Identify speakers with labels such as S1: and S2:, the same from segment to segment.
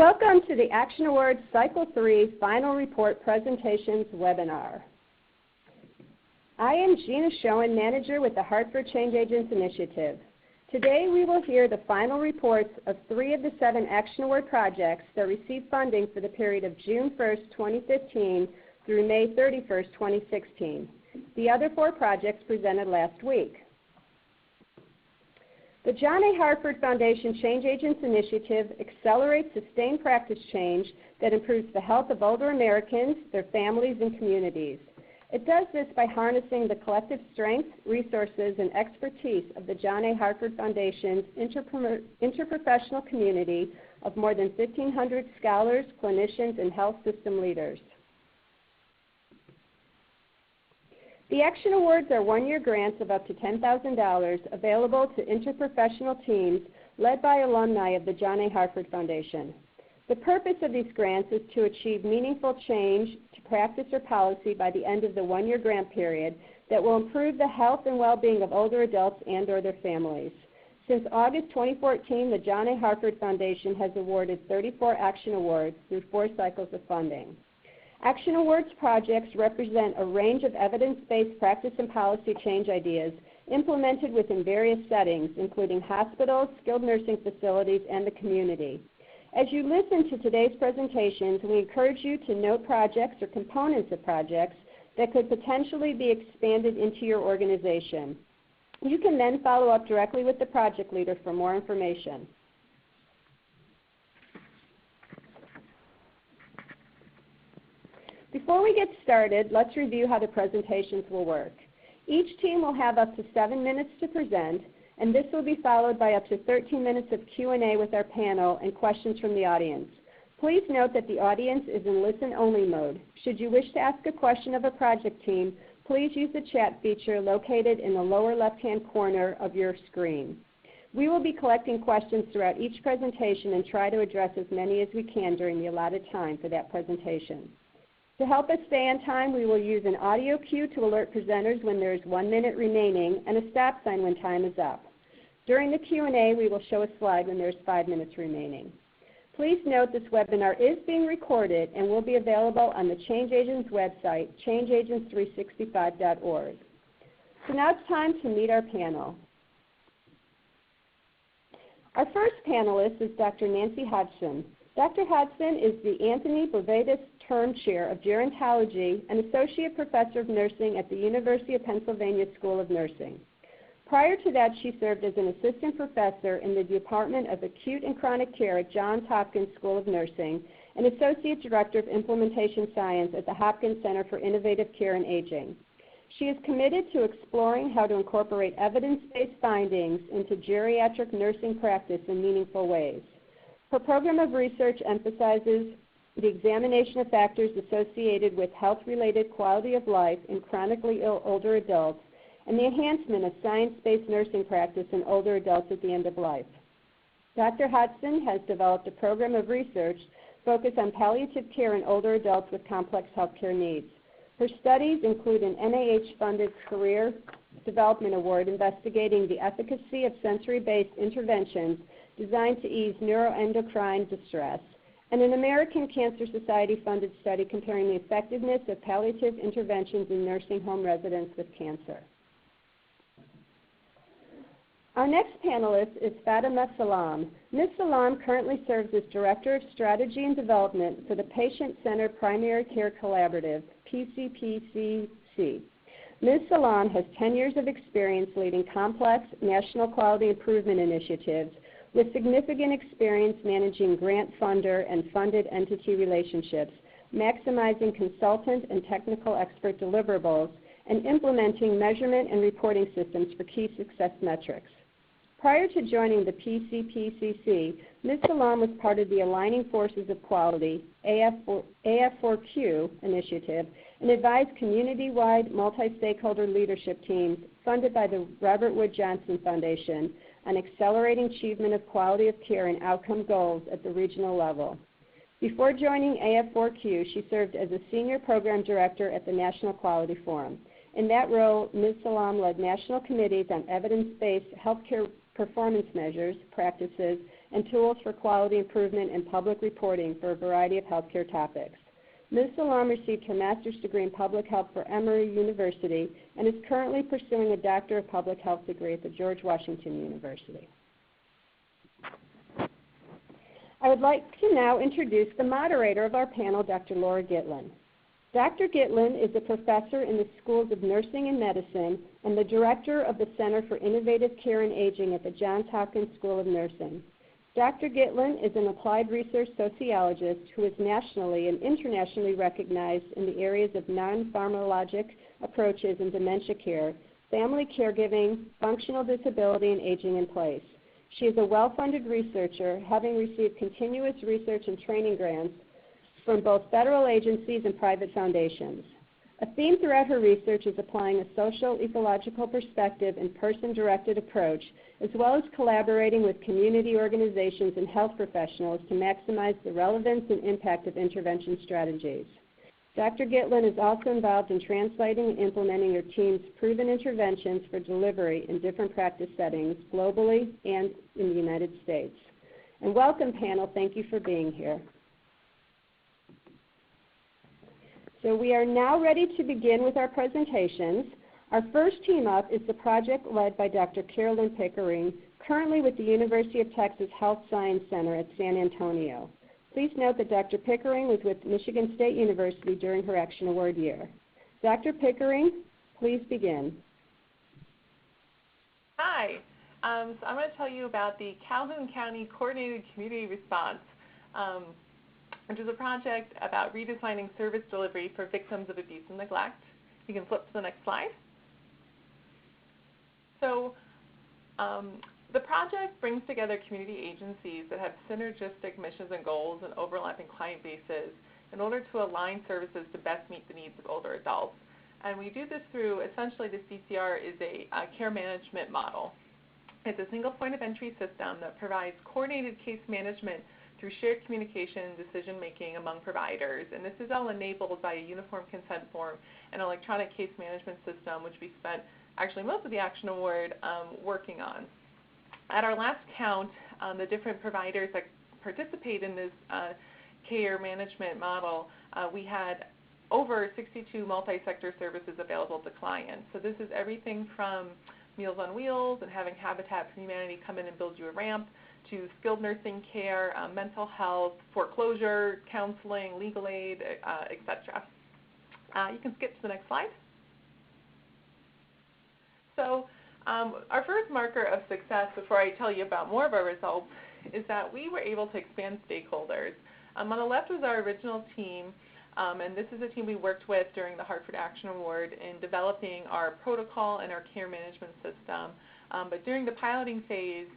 S1: Welcome to the Action Awards Cycle 3 Final Report Presentations webinar. I am Gina Schoen, Manager with the Hartford Change Agents Initiative. Today we will hear the final reports of 3 of the 7 Action Award projects that received funding for the period of June 1st, 2015 through May 31st, 2016. The other 4 projects presented last week. The John A. Hartford Foundation Change Agents Initiative accelerates sustained practice change that improves the health of older Americans, their families, and communities. It does this by harnessing the collective strengths, resources, and expertise of the John A. Hartford Foundation's interprofessional community of more than 1,500 scholars, clinicians, and health system leaders. The Action Awards are one-year grants of up to $10,000 available to interprofessional teams led by alumni of the John A. Hartford Foundation. The purpose of these grants is to achieve meaningful change to practice or policy by the end of the one-year grant period that will improve the health and well-being of older adults and or their families. Since August 2014, the John A. Hartford Foundation has awarded 34 Action Awards through 4 cycles of funding. Action Awards projects represent a range of evidence-based practice and policy change ideas implemented within various settings, including hospitals, skilled nursing facilities, and the community. As you listen to today's presentations, we encourage you to note projects or components of projects that could potentially be expanded into your organization. You can then follow up directly with the project leader for more information. Before we get started, let's review how the presentations will work. Each team will have up to 7 minutes to present, and this will be followed by up to 13 minutes of Q&A with our panel and questions from the audience. Please note that the audience is in listen-only mode. Should you wish to ask a question of a project team, please use the chat feature located in the lower left-hand corner of your screen. We will be collecting questions throughout each presentation and try to address as many as we can during the allotted time for that presentation. To help us stay on time, we will use an audio cue to alert presenters when there is 1 minute remaining and a stop sign when time is up. During the Q&A, we will show a slide when there is 5 minutes remaining. Please note this webinar is being recorded and will be available on the Change Agents website, changeagents365.org. So now it's time to meet our panel. Our first panelist is Dr. Nancy Hodgson. Dr. Hodgson is the Anthony Bovedas Term Chair of Gerontology and Associate Professor of Nursing at the University of Pennsylvania School of Nursing. Prior to that, she served as an assistant professor in the Department of Acute and Chronic Care at Johns Hopkins School of Nursing and Associate Director of Implementation Science at the Hopkins Center for Innovative Care and Aging. She is committed to exploring how to incorporate evidence-based findings into geriatric nursing practice in meaningful ways. Her program of research emphasizes the examination of factors associated with health-related quality of life in chronically ill older adults and the enhancement of science-based nursing practice in older adults at the end of life. Dr. Hodgson has developed a program of research focused on palliative care in older adults with complex healthcare needs. Her studies include an NIH-funded Career Development Award investigating the efficacy of sensory-based interventions designed to ease neuroendocrine distress, and an American Cancer Society-funded study comparing the effectiveness of palliative interventions in nursing home residents with cancer. Our next panelist is Fatima Salam. Ms. Salam currently serves as Director of Strategy and Development for the Patient-Centered Primary Care Collaborative, PCPCC. Ms. Salam has 10 years of experience leading complex national quality improvement initiatives with significant experience managing grant funder and funded entity relationships, maximizing consultant and technical expert deliverables, and implementing measurement and reporting systems for key success metrics. Prior to joining the PCPCC, Ms. Salam was part of the Aligning Forces of Quality, AF4Q initiative, and advised community-wide multi-stakeholder leadership teams funded by the Robert Wood Johnson Foundation on accelerating achievement of quality of care and outcome goals at the regional level. Before joining AF4Q, she served as a Senior Program Director at the National Quality Forum. In that role, Ms. Salam led national committees on evidence-based healthcare performance measures, practices, and tools for quality improvement and public reporting for a variety of healthcare topics. Ms. Salam received her master's degree in public health from Emory University and is currently pursuing a Doctor of Public Health degree at the George Washington University. I would like to now introduce the moderator of our panel, Dr. Laura Gitlin. Dr. Gitlin is a professor in the Schools of Nursing and Medicine and the director of the Center for Innovative Care and Aging at the Johns Hopkins School of Nursing. Dr. Gitlin is an applied research sociologist who is nationally and internationally recognized in the areas of non-pharmacologic approaches in dementia care, family caregiving, functional disability, and aging in place. She is a well-funded researcher, having received continuous research and training grants from both federal agencies and private foundations. A theme throughout her research is applying a social, ecological perspective and person-directed approach, as well as collaborating with community organizations and health professionals to maximize the relevance and impact of intervention strategies. Dr. Gitlin is also involved in translating and implementing her team's proven interventions for delivery in different practice settings globally and in the United States. And welcome, panel. Thank you for being here. So we are now ready to begin with our presentations. Our first team up is the project led by Dr. Carolyn Pickering, currently with the University of Texas Health Science Center at San Antonio. Please note that Dr. Pickering was with Michigan State University during her Action Award year. Dr. Pickering, please begin.
S2: Hi, so I'm going to tell you about the Calhoun County Coordinated Community Response, which is a project about redesigning service delivery for victims of abuse and neglect. You can flip to the next slide. So the project brings together community agencies that have synergistic missions and goals and overlapping client bases in order to align services to best meet the needs of older adults. And we do this through, essentially the CCR is a care management model. It's a single point of entry system that provides coordinated case management through shared communication and decision making among providers. And this is all enabled by a uniform consent form and electronic case management system, which we spent actually most of the Action Award working on. At our last count, the different providers that participate in this care management model, we had over 62 multi-sector services available to clients. So this is everything from Meals on Wheels and having Habitat for Humanity come in and build you a ramp, to skilled nursing care, mental health, foreclosure, counseling, legal aid, etc. You can skip to the next slide. So our first marker of success, before I tell you about more of our results, is that we were able to expand stakeholders. On the left was our original team, and this is a team we worked with during the Hartford Action Award in developing our protocol and our care management system. But during the piloting phase,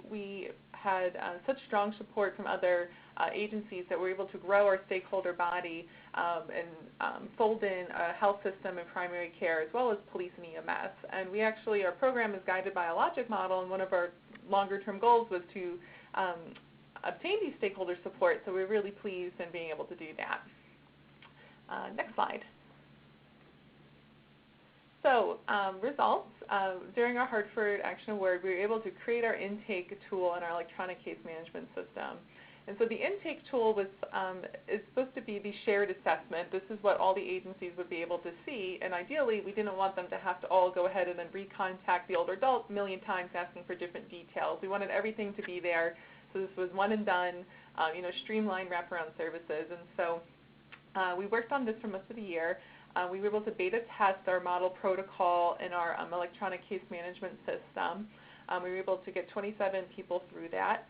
S2: we had such strong support from other agencies that we're able to grow our stakeholder body and fold in a health system and primary care, as well as police and EMS. And we actually, our program is guided by a logic model, and one of our longer term goals was to obtain these stakeholder support, so we're really pleased in being able to do that. Next slide. So results, during our Hartford Action Award, we were able to create our intake tool and our electronic case management system. And so the intake tool is supposed to be the shared assessment. This is what all the agencies would be able to see, and ideally we didn't want them to have to all go ahead and then recontact the older adult a million times asking for different details. We wanted everything to be there, so this was one and done, streamlined wraparound services. And so we worked on this for most of the year. We were able to beta test our model protocol and our electronic case management system. We were able to get 27 people through that.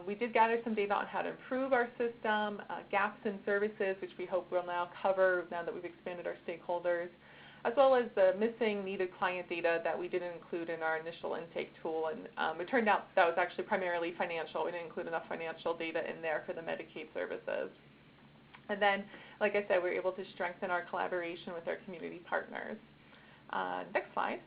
S2: We did gather some data on how to improve our system, gaps in services, which we hope we'll now cover now that we've expanded our stakeholders, as well as the missing needed client data that we didn't include in our initial intake tool. And it turned out that was actually primarily financial. We didn't include enough financial data in there for the Medicaid services. And then, like I said, we were able to strengthen our collaboration with our community partners. Next slide.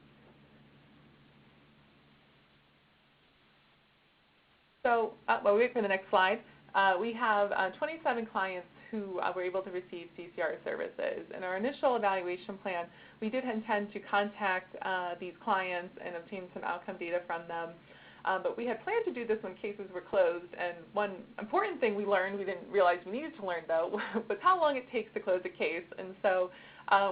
S2: So, while we wait for the next slide, we have 27 clients who were able to receive CCR services. In our initial evaluation plan, we did intend to contact these clients and obtain some outcome data from them. But we had planned to do this when cases were closed, and one important thing we learned, we didn't realize we needed to learn though, was how long it takes to close a case. And so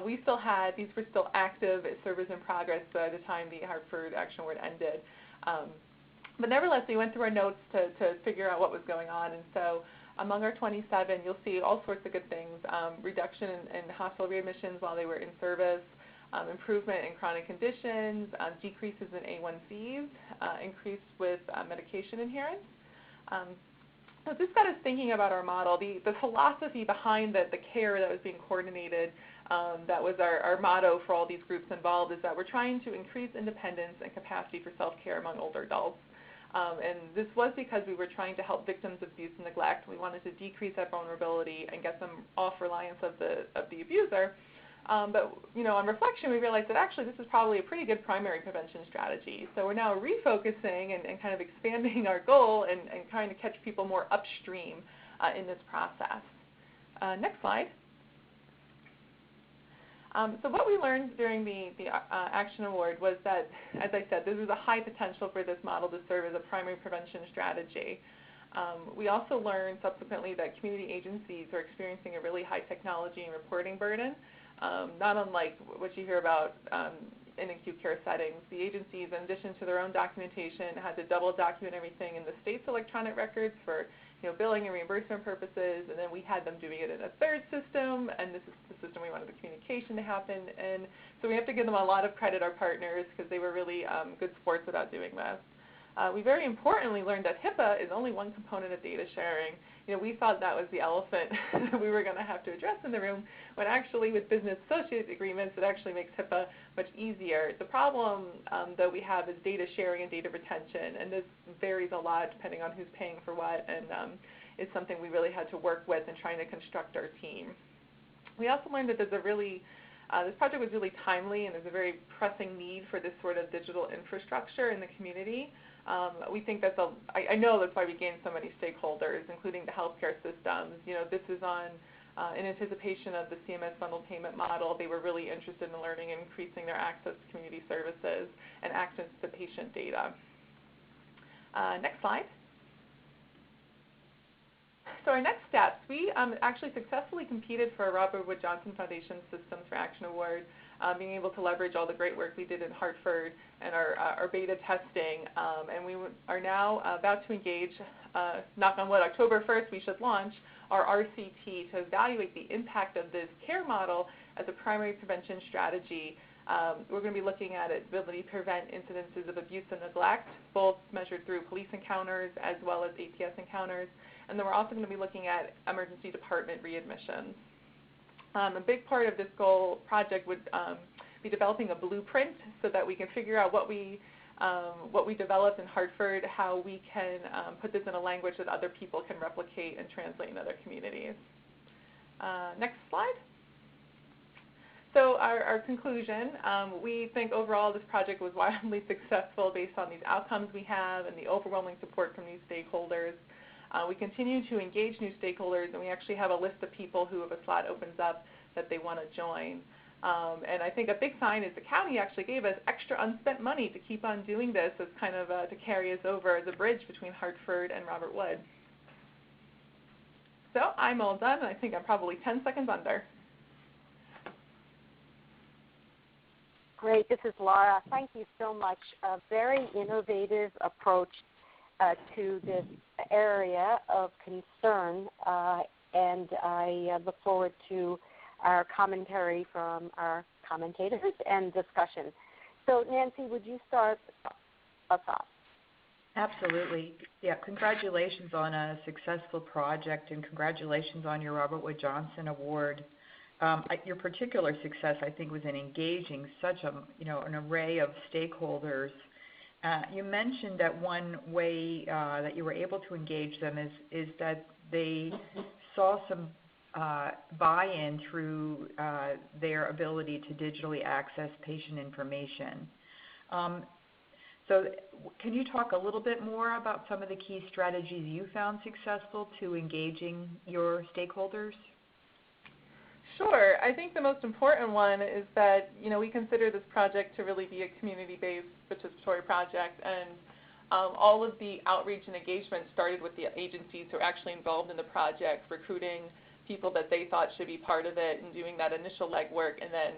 S2: we still had, these were still active servers in progress by the time the Hartford Action Award ended. But nevertheless, we went through our notes to figure out what was going on. And so among our 27, you'll see all sorts of good things, reduction in hospital readmissions while they were in service, improvement in chronic conditions, decreases in A1Cs, increase with medication adherence. So this got us thinking about our model. The philosophy behind the care that was being coordinated, that was our motto for all these groups involved, is that we're trying to increase independence and capacity for self-care among older adults. And this was because we were trying to help victims of abuse and neglect. We wanted to decrease that vulnerability and get them off reliance of the abuser. But on reflection, we realized that actually this is probably a pretty good primary prevention strategy. So we're now refocusing and kind of expanding our goal and trying to catch people more upstream in this process. Next slide. So what we learned during the Action Award was that, as I said, there was a high potential for this model to serve as a primary prevention strategy. We also learned subsequently that community agencies are experiencing a really high technology and reporting burden, not unlike what you hear about in acute care settings. The agencies, in addition to their own documentation, had to double document everything in the state's electronic records for billing and reimbursement purposes, and then we had them doing it in a third system, and this is the system we wanted the communication to happen in. So we have to give them a lot of credit, our partners, because they were really good sports about doing this. We very importantly learned that HIPAA is only one component of data sharing. We thought that was the elephant that we were going to have to address in the room, when actually with business associate agreements, it actually makes HIPAA much easier. The problem that we have is data sharing and data retention, and this varies a lot depending on who's paying for what, and it's something we really had to work with in trying to construct our team. We also learned that there's a really this project was really timely, and there's a very pressing need for this sort of digital infrastructure in the community. We think that's I know that's why we gained so many stakeholders, including the healthcare systems. This is in anticipation of the CMS bundled payment model. They were really interested in learning and increasing their access to community services and access to patient data. Next slide. So our next steps, we actually successfully competed for a Robert Wood Johnson Foundation Systems for Action Award, being able to leverage all the great work we did in Hartford and our beta testing. And we are now about to engage, knock on wood, October 1st we should launch our RCT to evaluate the impact of this care model as a primary prevention strategy. We're going to be looking at its ability to prevent incidences of abuse and neglect, both measured through police encounters as well as APS encounters. And then we're also going to be looking at emergency department readmissions. A big part of this goal project would be developing a blueprint so that we can figure out what we developed in Hartford, how we can put this in a language that other people can replicate and translate in other communities. Next slide. So our conclusion, we think overall this project was wildly successful based on these outcomes we have and the overwhelming support from new stakeholders. We continue to engage new stakeholders, and we actually have a list of people who, if a slot opens up, that they want to join. And I think a big sign is the county actually gave us extra unspent money to keep on doing this as kind of to carry us over as a bridge between Hartford and Robert Wood. So I'm all done, and I think I'm probably 10 seconds under.
S3: Great. This is Laura. Thank you so much. A very innovative approach to this area of concern, and I look forward to our commentary from our commentators and discussion. So Nancy, would you start us off?
S4: Absolutely. Yeah, congratulations on a successful project, and congratulations on your Robert Wood Johnson Award. Your particular success, I think, was in engaging such an array of stakeholders. You mentioned that one way that you were able to engage them is that they saw some buy-in through their ability to digitally access patient information. So can you talk a little bit more about some of the key strategies you found successful to engaging your stakeholders?
S2: Sure. I think the most important one is that we consider this project to really be a community-based participatory project, and all of the outreach and engagement started with the agencies who are actually involved in the project, recruiting people that they thought should be part of it and doing that initial legwork, and then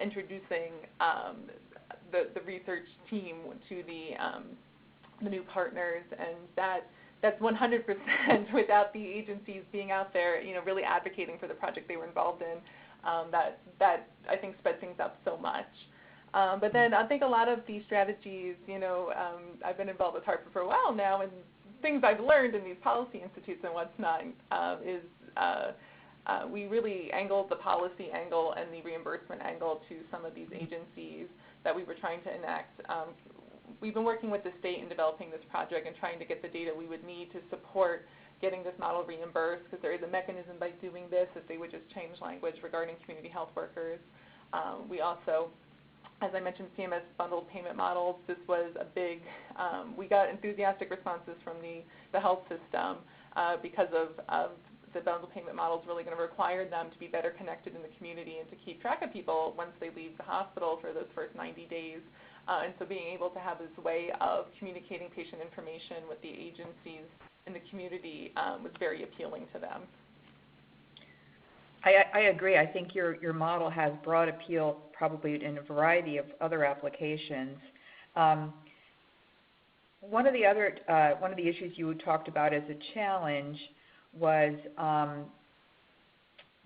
S2: introducing the research team to the new partners, and that's 100% without the agencies being out there, really advocating for the project they were involved in. That I think sped things up so much. But then I think a lot of these strategies, I've been involved with Hartford for a while now, and things I've learned in these policy institutes and whatnot is we really angled the policy angle and the reimbursement angle to some of these agencies that we were trying to enact. We've been working with the state in developing this project and trying to get the data we would need to support getting this model reimbursed, because there is a mechanism by doing this if they would just change language regarding community health workers. We also, as I mentioned, CMS bundled payment models. This was a big, we got enthusiastic responses from the health system because of the bundled payment model is really going to require them to be better connected in the community and to keep track of people once they leave the hospital for those first 90 days. And so being able to have this way of communicating patient information with the agencies in the community was very appealing to them.
S4: I agree. I think your model has broad appeal probably in a variety of other applications. One of the issues you talked about as a challenge was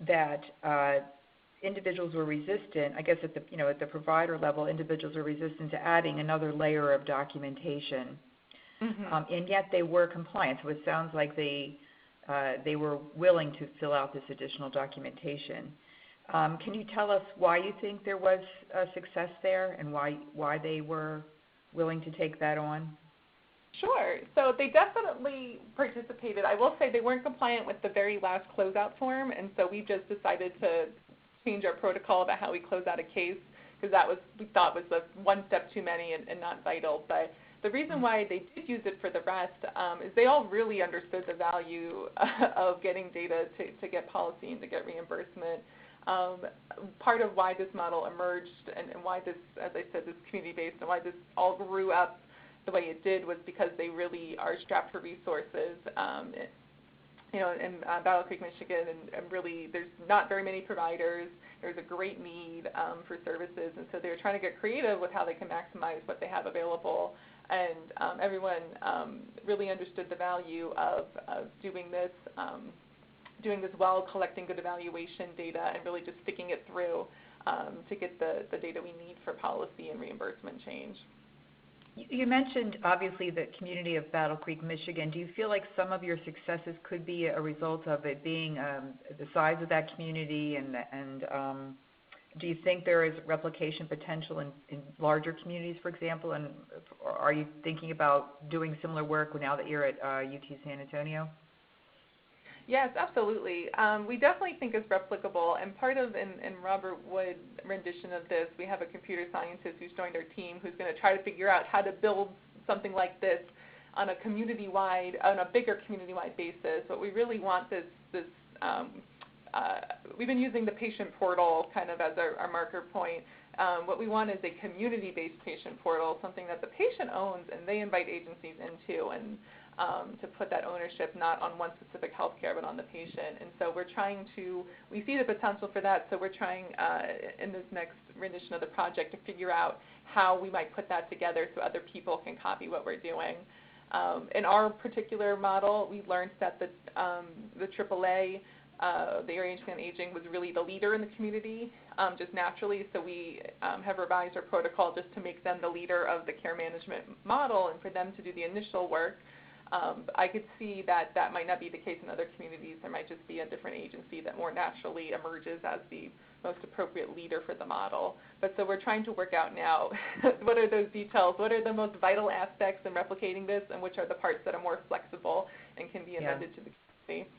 S4: that individuals were resistant. I guess at the provider level, individuals were resistant to adding another layer of documentation, and yet they were compliant. So it sounds like they were willing to fill out this additional documentation. Can you tell us why you think there was a success there, and why they were willing to take that on?
S2: Sure. So they definitely participated. I will say they weren't compliant with the very last closeout form, and so we just decided to change our protocol about how we close out a case, because that we thought was one step too many and not vital. But the reason why they did use it for the rest is they all really understood the value of getting data to get policy and to get reimbursement. Part of why this model emerged and why this, as I said, this community-based, and why this all grew up the way it did was because they really are strapped for resources. In Battle Creek, Michigan, and really there's not very many providers. There's a great need for services, and so they're trying to get creative with how they can maximize what they have available. And everyone really understood the value of doing this well, collecting good evaluation data, and really just sticking it through to get the data we need for policy and reimbursement change.
S4: You mentioned, obviously, the community of Battle Creek, Michigan. Do you feel like some of your successes could be a result of it being the size of that community, and do you think there is replication potential in larger communities, for example, and are you thinking about doing similar work now that you're at UT San Antonio?
S2: Yes, absolutely. We definitely think it's replicable, and part of, in Robert Wood's rendition of this, we have a computer scientist who's joined our team who's going to try to figure out how to build something like this on a bigger community-wide basis. But we really want this we've been using the patient portal kind of as our marker point. What we want is a community-based patient portal, something that the patient owns and they invite agencies into, and to put that ownership not on one specific healthcare but on the patient. And so we see the potential for that, so we're trying in this next rendition of the project to figure out how we might put that together so other people can copy what we're doing. In our particular model, we learned that the AAA, the Area Agency on Aging, was really the leader in the community just naturally, so we have revised our protocol just to make them the leader of the care management model and for them to do the initial work. I could see that might not be the case in other communities. There might just be a different agency that more naturally emerges as the most appropriate leader for the model. But so we're trying to work out now what are those details, what are the most vital aspects in replicating this, and which are the parts that are more flexible and can be amended to the community.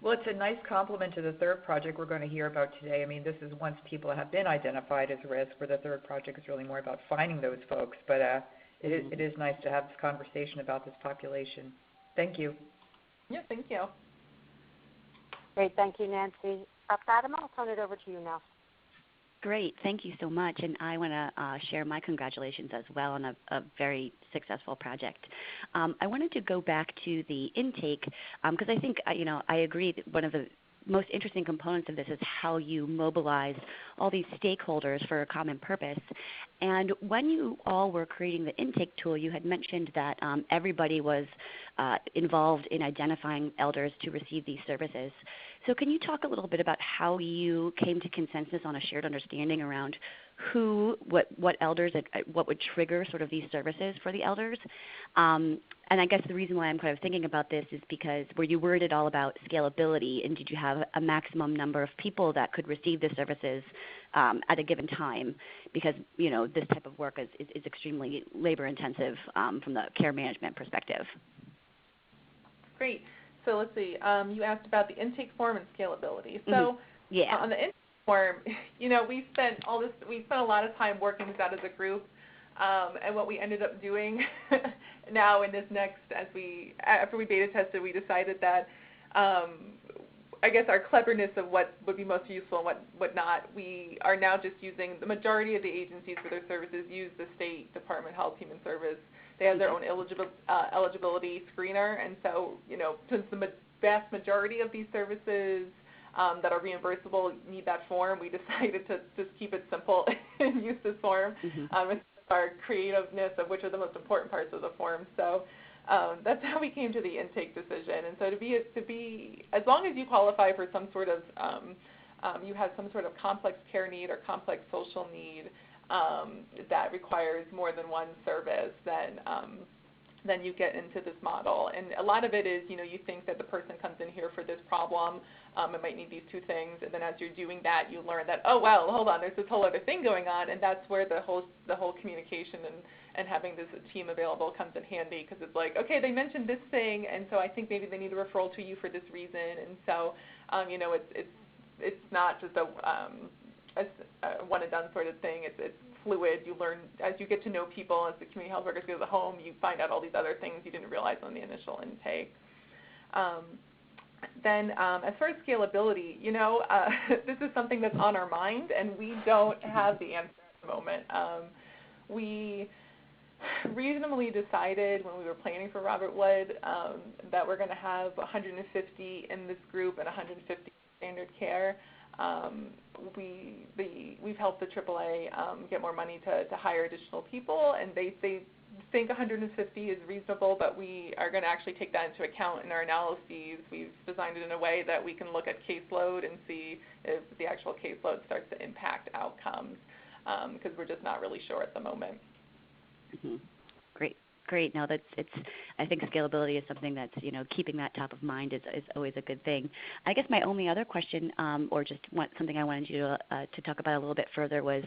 S4: Well, it's a nice complement to the third project we're going to hear about today. I mean, this is once people have been identified as risk, where the third project is really more about finding those folks. But it is nice to have this conversation about this population. Thank you.
S2: Yeah, thank you.
S3: Great. Thank you, Nancy. Fatima, I'll turn it over to you now.
S5: Great. Thank you so much. And I want to share my congratulations as well on a very successful project. I wanted to go back to the intake because I think, I agree that one of the most interesting components of this is how you mobilize all these stakeholders for a common purpose. And when you all were creating the intake tool, you had mentioned that everybody was involved in identifying elders to receive these services. So can you talk a little bit about how you came to consensus on a shared understanding around what elders, what would trigger sort of these services for the elders? And I guess the reason why I'm kind of thinking about this is because were you worried at all about scalability, and did you have a maximum number of people that could receive the services at a given time? Because, this type of work is extremely labor intensive from the care management perspective.
S2: Great. So let's see. You asked about the intake form and scalability. So
S5: yeah.
S2: On the intake form, we spent a lot of time working this out as a group. And what we ended up doing now in this next, after we beta tested, we decided that I guess our cleverness of what would be most useful and what not, we are now just using, the majority of the agencies for their services use the State Department of Health Human Service. They have their own eligibility screener, and so, since the vast majority of these services that are reimbursable need that form, we decided to just keep it simple and use this form. Our creativeness of which are the most important parts of the form. So that's how we came to the intake decision. And so to be as long as you qualify for some sort of, you have some sort of complex care need or complex social need that requires more than one service, then you get into this model. And a lot of it is, you think that the person comes in here for this problem, it might need these two things, and then as you're doing that, you learn that, oh, well, hold on, there's this whole other thing going on, and that's where the whole communication and having this team available comes in handy, because it's like, okay, they mentioned this thing, and so I think maybe they need a referral to you for this reason, and so, it's not just a one-and-done sort of thing. It's fluid. You learn as you get to know people, as the community health workers go to the home, you find out all these other things you didn't realize on the initial intake. Then as far as scalability, this is something that's on our mind, and we don't have the answer at the moment. We reasonably decided when we were planning for Robert Wood that we're going to have 150 in this group and 150 standard care. We've helped the AAA get more money to hire additional people, and they think 150 is reasonable, but we are going to actually take that into account in our analyses. We've designed it in a way that we can look at caseload and see if the actual caseload starts to impact outcomes, because we're just not really sure at the moment.
S5: Great. No, I think scalability is something that's, keeping that top of mind is always a good thing. I guess my only other question, or just something I wanted you to talk about a little bit further, was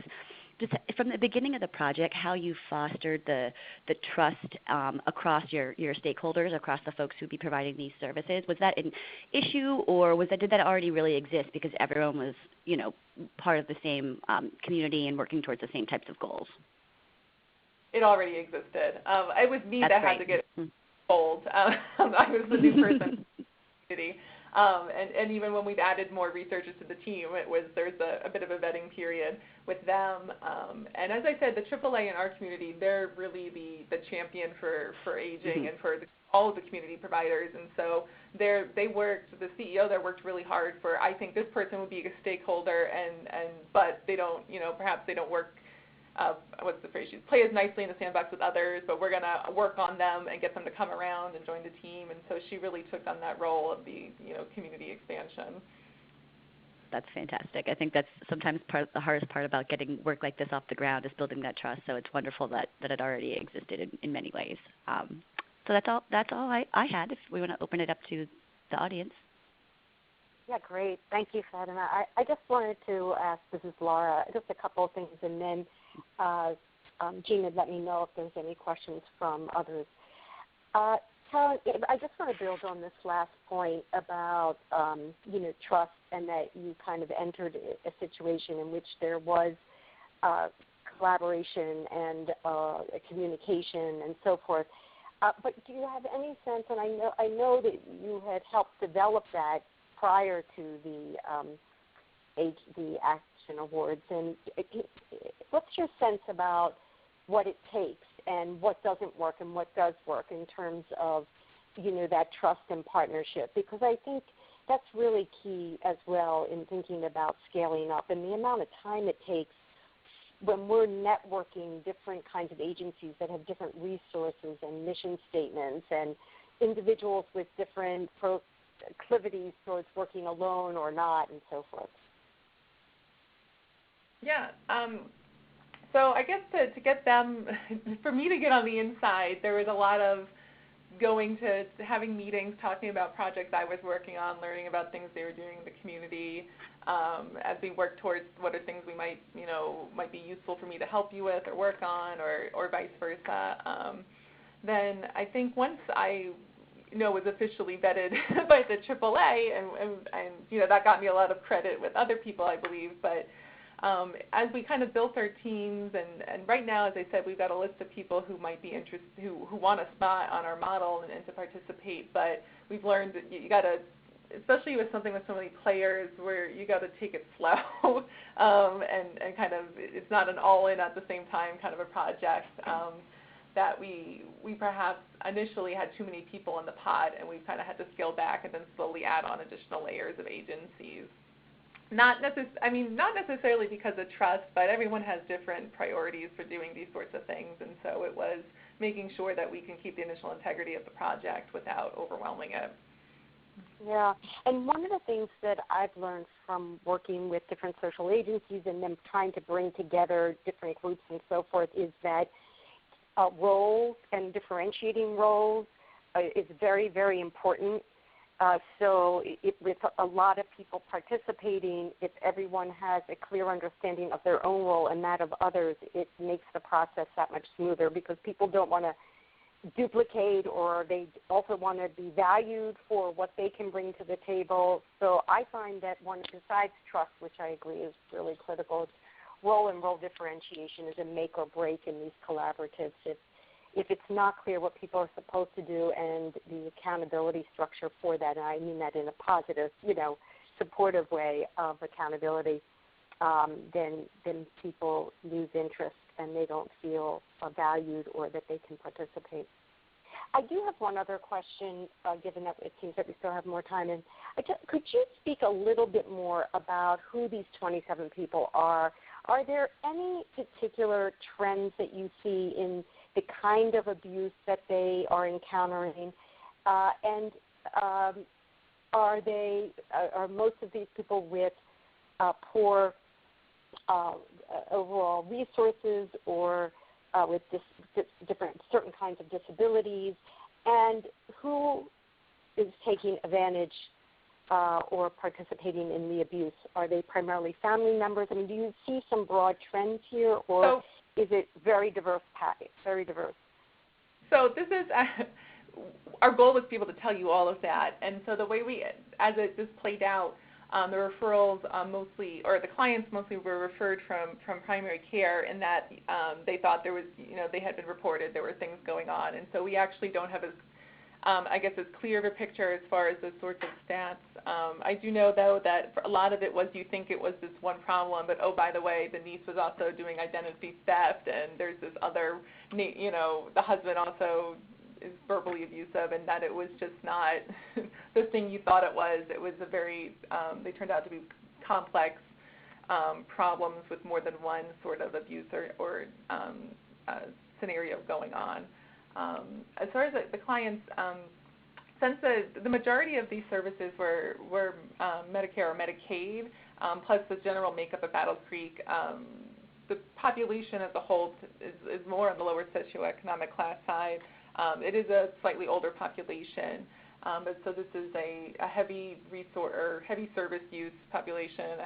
S5: just from the beginning of the project, how you fostered the trust across your stakeholders, across the folks who would be providing these services. Was that an issue, or did that already really exist because everyone was, part of the same community and working towards the same types of goals?
S2: It already existed. It was me
S5: That's
S2: that
S5: great.
S2: had to get old. I was the new person in the community. And even when we've added more researchers to the team, there's a bit of a vetting period with them. And as I said, the AAA in our community, they're really the champion for aging and for all of the community providers. And so the CEO there worked really hard for, I think this person would be a stakeholder, but they don't, perhaps they don't work, what's the phrase, play as nicely in the sandbox with others, but we're going to work on them and get them to come around and join the team. And so she really took on that role of the community expansion.
S5: That's fantastic. I think that's sometimes the hardest part about getting work like this off the ground is building that trust. So it's wonderful that it already existed in many ways. So that's all I had. If we want to open it up to the audience.
S3: Yeah, great. Thank you, Fatima. I just wanted to ask, this is Laura, just a couple of things, and then Gina, let me know if there's any questions from others. Helen, I just want to build on this last point about, trust, and that you kind of entered a situation in which there was collaboration and communication and so forth. But do you have any sense, and I know that you had helped develop that prior to the Action Awards, and what's your sense about what it takes and what doesn't work and what does work in terms of, that trust and partnership, because I think that's really key as well in thinking about scaling up, and the amount of time it takes when we're networking different kinds of agencies that have different resources and mission statements and individuals with different proclivities towards working alone or not and so forth.
S2: Yeah. So I guess to get them, for me to get on the inside, there was a lot of going to having meetings, talking about projects I was working on, learning about things they were doing in the community, as we work towards what are things we might be useful for me to help you with or work on, or vice versa. Then I think once I was officially vetted by the AAA, and that got me a lot of credit with other people, I believe, but as we kind of built our teams, and right now, as I said, we've got a list of people who might be interested, who want a spot on our model and to participate, but we've learned that you got to, especially with something with so many players, where you got to take it slow, and kind of, it's not an all-in at the same time kind of a project, that we perhaps initially had too many people in the pot, and we've kind of had to scale back and then slowly add on additional layers of agencies. Not necessarily because of trust, but everyone has different priorities for doing these sorts of things, and so it was making sure that we can keep the initial integrity of the project without overwhelming it.
S3: Yeah, and one of the things that I've learned from working with different social agencies and them trying to bring together different groups and so forth is that roles and differentiating roles is very, very important. So with a lot of people participating, if everyone has a clear understanding of their own role and that of others, it makes the process that much smoother, because people don't want to duplicate, or they also want to be valued for what they can bring to the table. So I find that besides trust, which I agree is really critical, role and role differentiation is a make or break in these collaboratives. If it's not clear what people are supposed to do and the accountability structure for that, and I mean that in a positive, supportive way of accountability, then people lose interest and they don't feel valued or that they can participate. I do have one other question, given that it seems that we still have more time. And could you speak a little bit more about who these 27 people are? Are there any particular trends that you see in the kind of abuse that they are encountering, and are most of these people with poor overall resources, or with certain kinds of disabilities, and who is taking advantage or participating in the abuse? Are they primarily family members? I mean, do you see some broad trends here, or is it very diverse package, very diverse?
S2: So this is, our goal was to be able to tell you all of that. And so the way this played out, the referrals mostly, or the clients mostly were referred from primary care, in that they thought there was, they had been reported there were things going on. And so we actually don't have as clear of a picture as far as those sorts of stats. I do know, though, that for a lot of it was, you think it was this one problem, but oh, by the way, the niece was also doing identity theft, and there's this other, the husband also is verbally abusive, and that it was just not the thing you thought it was. It was a very, they turned out to be complex problems with more than one sort of abuse or scenario going on. As far as the clients, since the majority of these services were Medicare or Medicaid, plus the general makeup of Battle Creek, the population as a whole is more on the lower socioeconomic class side. It is a slightly older population, but so this is a heavy resource or heavy service use population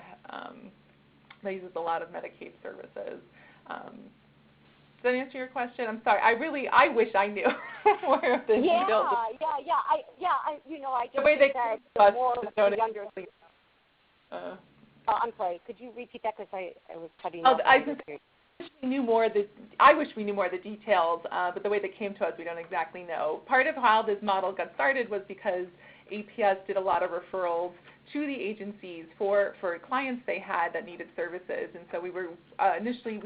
S2: that uses a lot of Medicaid services. Does that answer your question? I'm sorry. I wish I knew more of the details.
S3: I just
S2: the way they
S3: said
S2: the
S3: more
S2: donate.
S3: I'm sorry. Could you repeat that, because I was cutting
S2: Oh,
S3: off?
S2: I wish we knew more of the details, but the way they came to us, we don't exactly know. Part of how this model got started was because APS did a lot of referrals to the agencies for clients they had that needed services, and so we were initially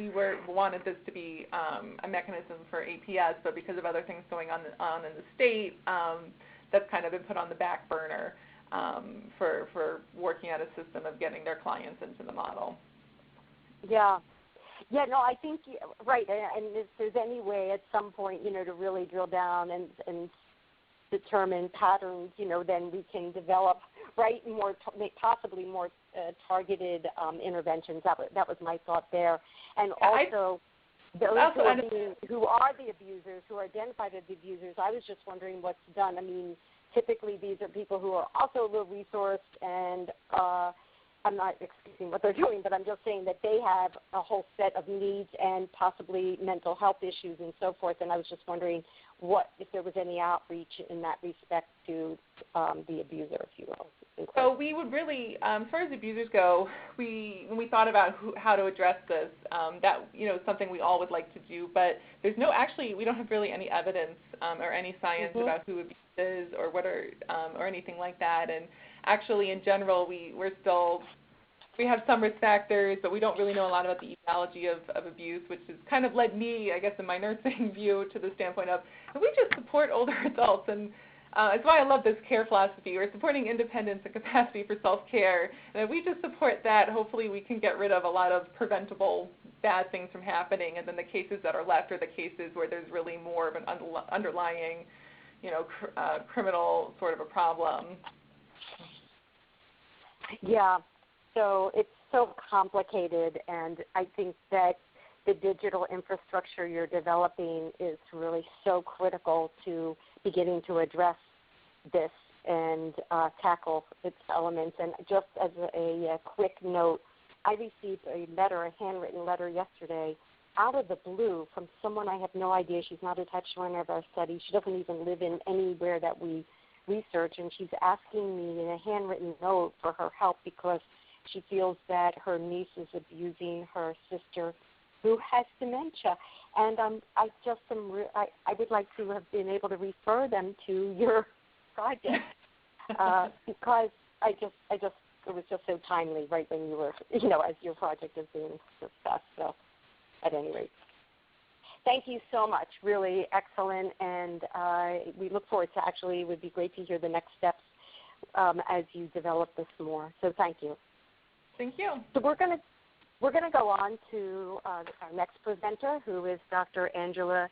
S2: wanted this to be a mechanism for APS, but because of other things going on in the state, that's kind of been put on the back burner for working out a system of getting their clients into the model.
S3: Yeah. Yeah, no, I think, right, and if there's any way at some point, to really drill down and determine patterns, then we can develop, right, possibly more targeted interventions. That was my thought there. And also, those who are the abusers, who are identified as the abusers, I was just wondering what's done. I mean, typically these are people who are also a little resourced, and I'm not excusing what they're doing, but I'm just saying that they have a whole set of needs and possibly mental health issues and so forth. And I was just wondering if there was any outreach in that respect to the abuser, if you will.
S2: So we would really, as far as abusers go, when we thought about how to address this, that is something we all would like to do, but we don't have really any evidence or any science about who abuses or what or anything like that. And actually, in general, we have some risk factors, but we don't really know a lot about the etiology of abuse, which has kind of led me, I guess, in my nursing view, to the standpoint of we just support older adults, and it's why I love this care philosophy. We're supporting independence and capacity for self-care, and if we just support that, hopefully we can get rid of a lot of preventable bad things from happening, and then the cases that are left are the cases where there's really more of an underlying, criminal sort of a problem.
S3: Yeah, so it's so complicated, and I think that the digital infrastructure you're developing is really so critical to beginning to address this and tackle its elements. And just as a quick note, I received a handwritten letter yesterday out of the blue from someone I have no idea. She's not attached to any of our studies. She doesn't even live in anywhere that we research, and she's asking me in a handwritten note for her help because she feels that her niece is abusing her sister who has dementia. And I would like to have been able to refer them to your project because it was just so timely right when you were, as your project is being discussed. So at any rate, thank you so much. Really excellent. And we look forward to it would be great to hear the next steps as you develop this more. So thank you.
S2: Thank you.
S3: So we're going to go on to our next presenter, who is Dr. Angela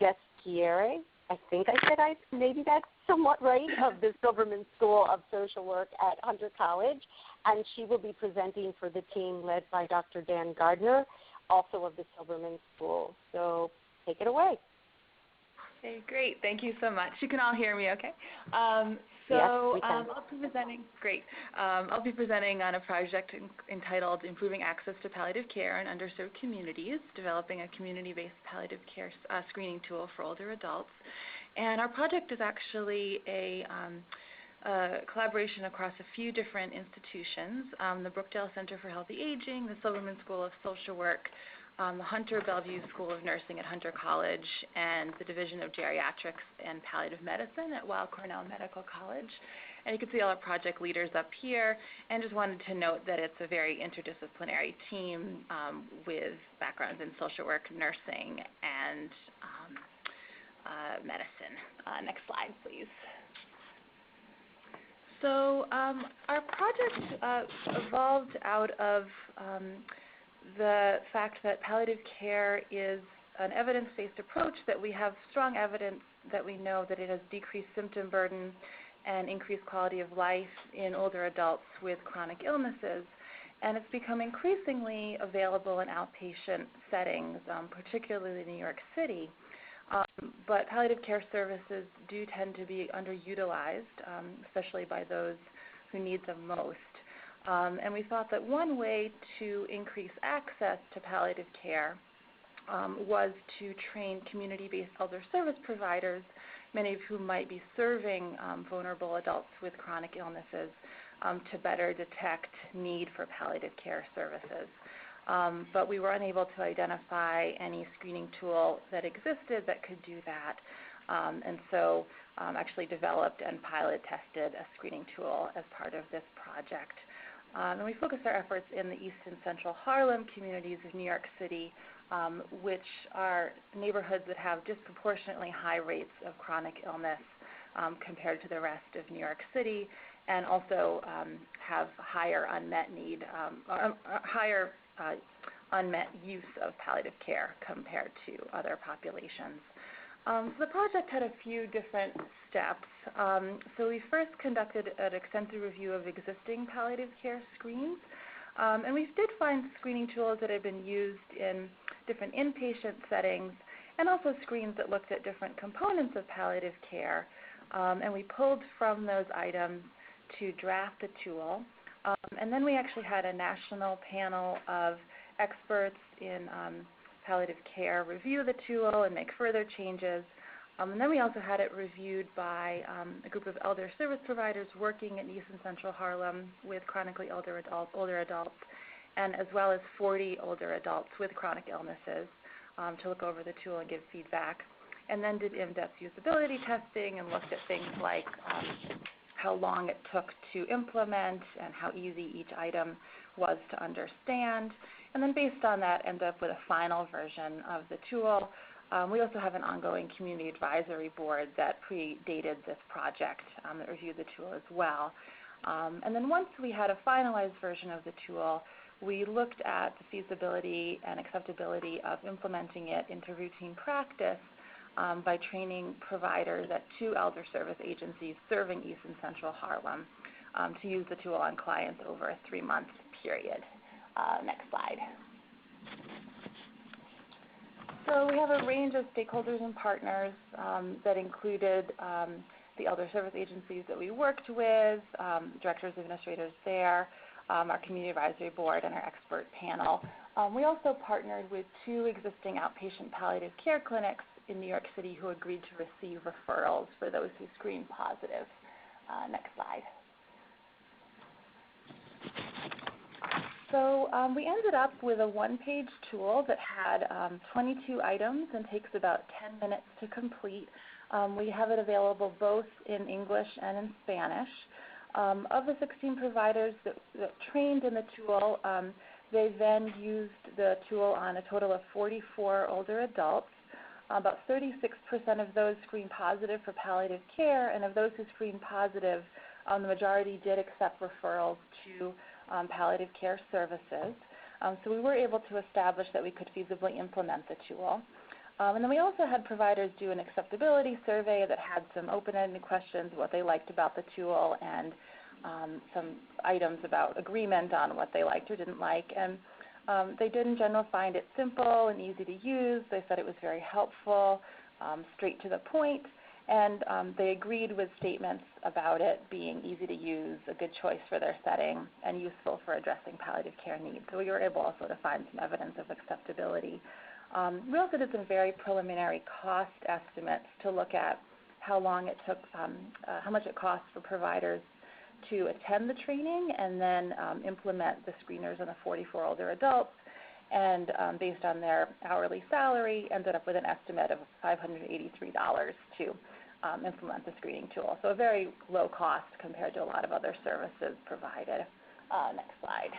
S3: Deschiere. I think I said maybe that's somewhat right, of the Silverman School of Social Work at Hunter College, and she will be presenting for the team led by Dr. Dan Gardner, also of the Silverman School. So take it away.
S6: Okay, great. Thank you so much. You can all hear me okay?
S3: Yes, we can.
S6: I'll be presenting. Great. I'll be presenting on a project entitled Improving Access to Palliative Care in Underserved Communities, developing a community-based palliative care screening tool for older adults. And our project is actually a collaboration across a few different institutions, the Brookdale Center for Healthy Aging, the Silverman School of Social Work, the Hunter Bellevue School of Nursing at Hunter College, and the Division of Geriatrics and Palliative Medicine at Weill Cornell Medical College. And you can see all our project leaders up here, and just wanted to note that it's a very interdisciplinary team with backgrounds in social work, nursing, and medicine. Next slide, please. So our project evolved out of the fact that palliative care is an evidence-based approach, that we have strong evidence that we know that it has decreased symptom burden and increased quality of life in older adults with chronic illnesses. And it's become increasingly available in outpatient settings, particularly in New York City. But palliative care services do tend to be underutilized, especially by those who need them most. And we thought that one way to increase access to palliative care was to train community-based elder service providers, many of whom might be serving vulnerable adults with chronic illnesses, to better detect need for palliative care services. but we were unable to identify any screening tool that existed that could do that. And so actually developed and pilot tested a screening tool as part of this project. And we focused our efforts in the East and Central Harlem communities of New York City, which are neighborhoods that have disproportionately high rates of chronic illness compared to the rest of New York City, and also have higher unmet need, higher unmet use of palliative care compared to other populations. So the project had a few different steps. So we first conducted an extensive review of existing palliative care screens, and we did find screening tools that had been used in different inpatient settings, and also screens that looked at different components of palliative care. And we pulled from those items to draft a tool. And then we actually had a national panel of experts in palliative care review the tool and make further changes. And then we also had it reviewed by a group of elder service providers working in East and Central Harlem with chronically older adults, and as well as 40 older adults with chronic illnesses to look over the tool and give feedback. And then did in-depth usability testing and looked at things like how long it took to implement and how easy each item was to understand. And then based on that, ended up with a final version of the tool. We also have an ongoing community advisory board that predated this project that reviewed the tool as well. And then once we had a finalized version of the tool, we looked at the feasibility and acceptability of implementing it into routine practice by training providers at 2 elder service agencies serving East and Central Harlem to use the tool on clients over a 3-month period. Next slide. So we have a range of stakeholders and partners that included the elder service agencies that we worked with, directors, administrators there, our community advisory board, and our expert panel. We also partnered with 2 existing outpatient palliative care clinics in New York City who agreed to receive referrals for those who screened positive. Next slide. So we ended up with a 1-page tool that had 22 items and takes about 10 minutes to complete. We have it available both in English and in Spanish. Of the 16 providers that trained in the tool, they then used the tool on a total of 44 older adults. About 36% of those screened positive for palliative care, and of those who screened positive, the majority did accept referrals to palliative care services. So we were able to establish that we could feasibly implement the tool. And then we also had providers do an acceptability survey that had some open-ended questions, what they liked about the tool, and some items about agreement on what they liked or didn't like. And they did in general find it simple and easy to use. They said it was very helpful, straight to the point, and they agreed with statements about it being easy to use, a good choice for their setting, and useful for addressing palliative care needs. So we were able also to find some evidence of acceptability. We also did some very preliminary cost estimates to look at how long it took, how much it costs for providers to attend the training and then implement the screeners on the 44 older adults, and based on their hourly salary, ended up with an estimate of $583 to implement the screening tool. So a very low cost compared to a lot of other services provided. Next slide.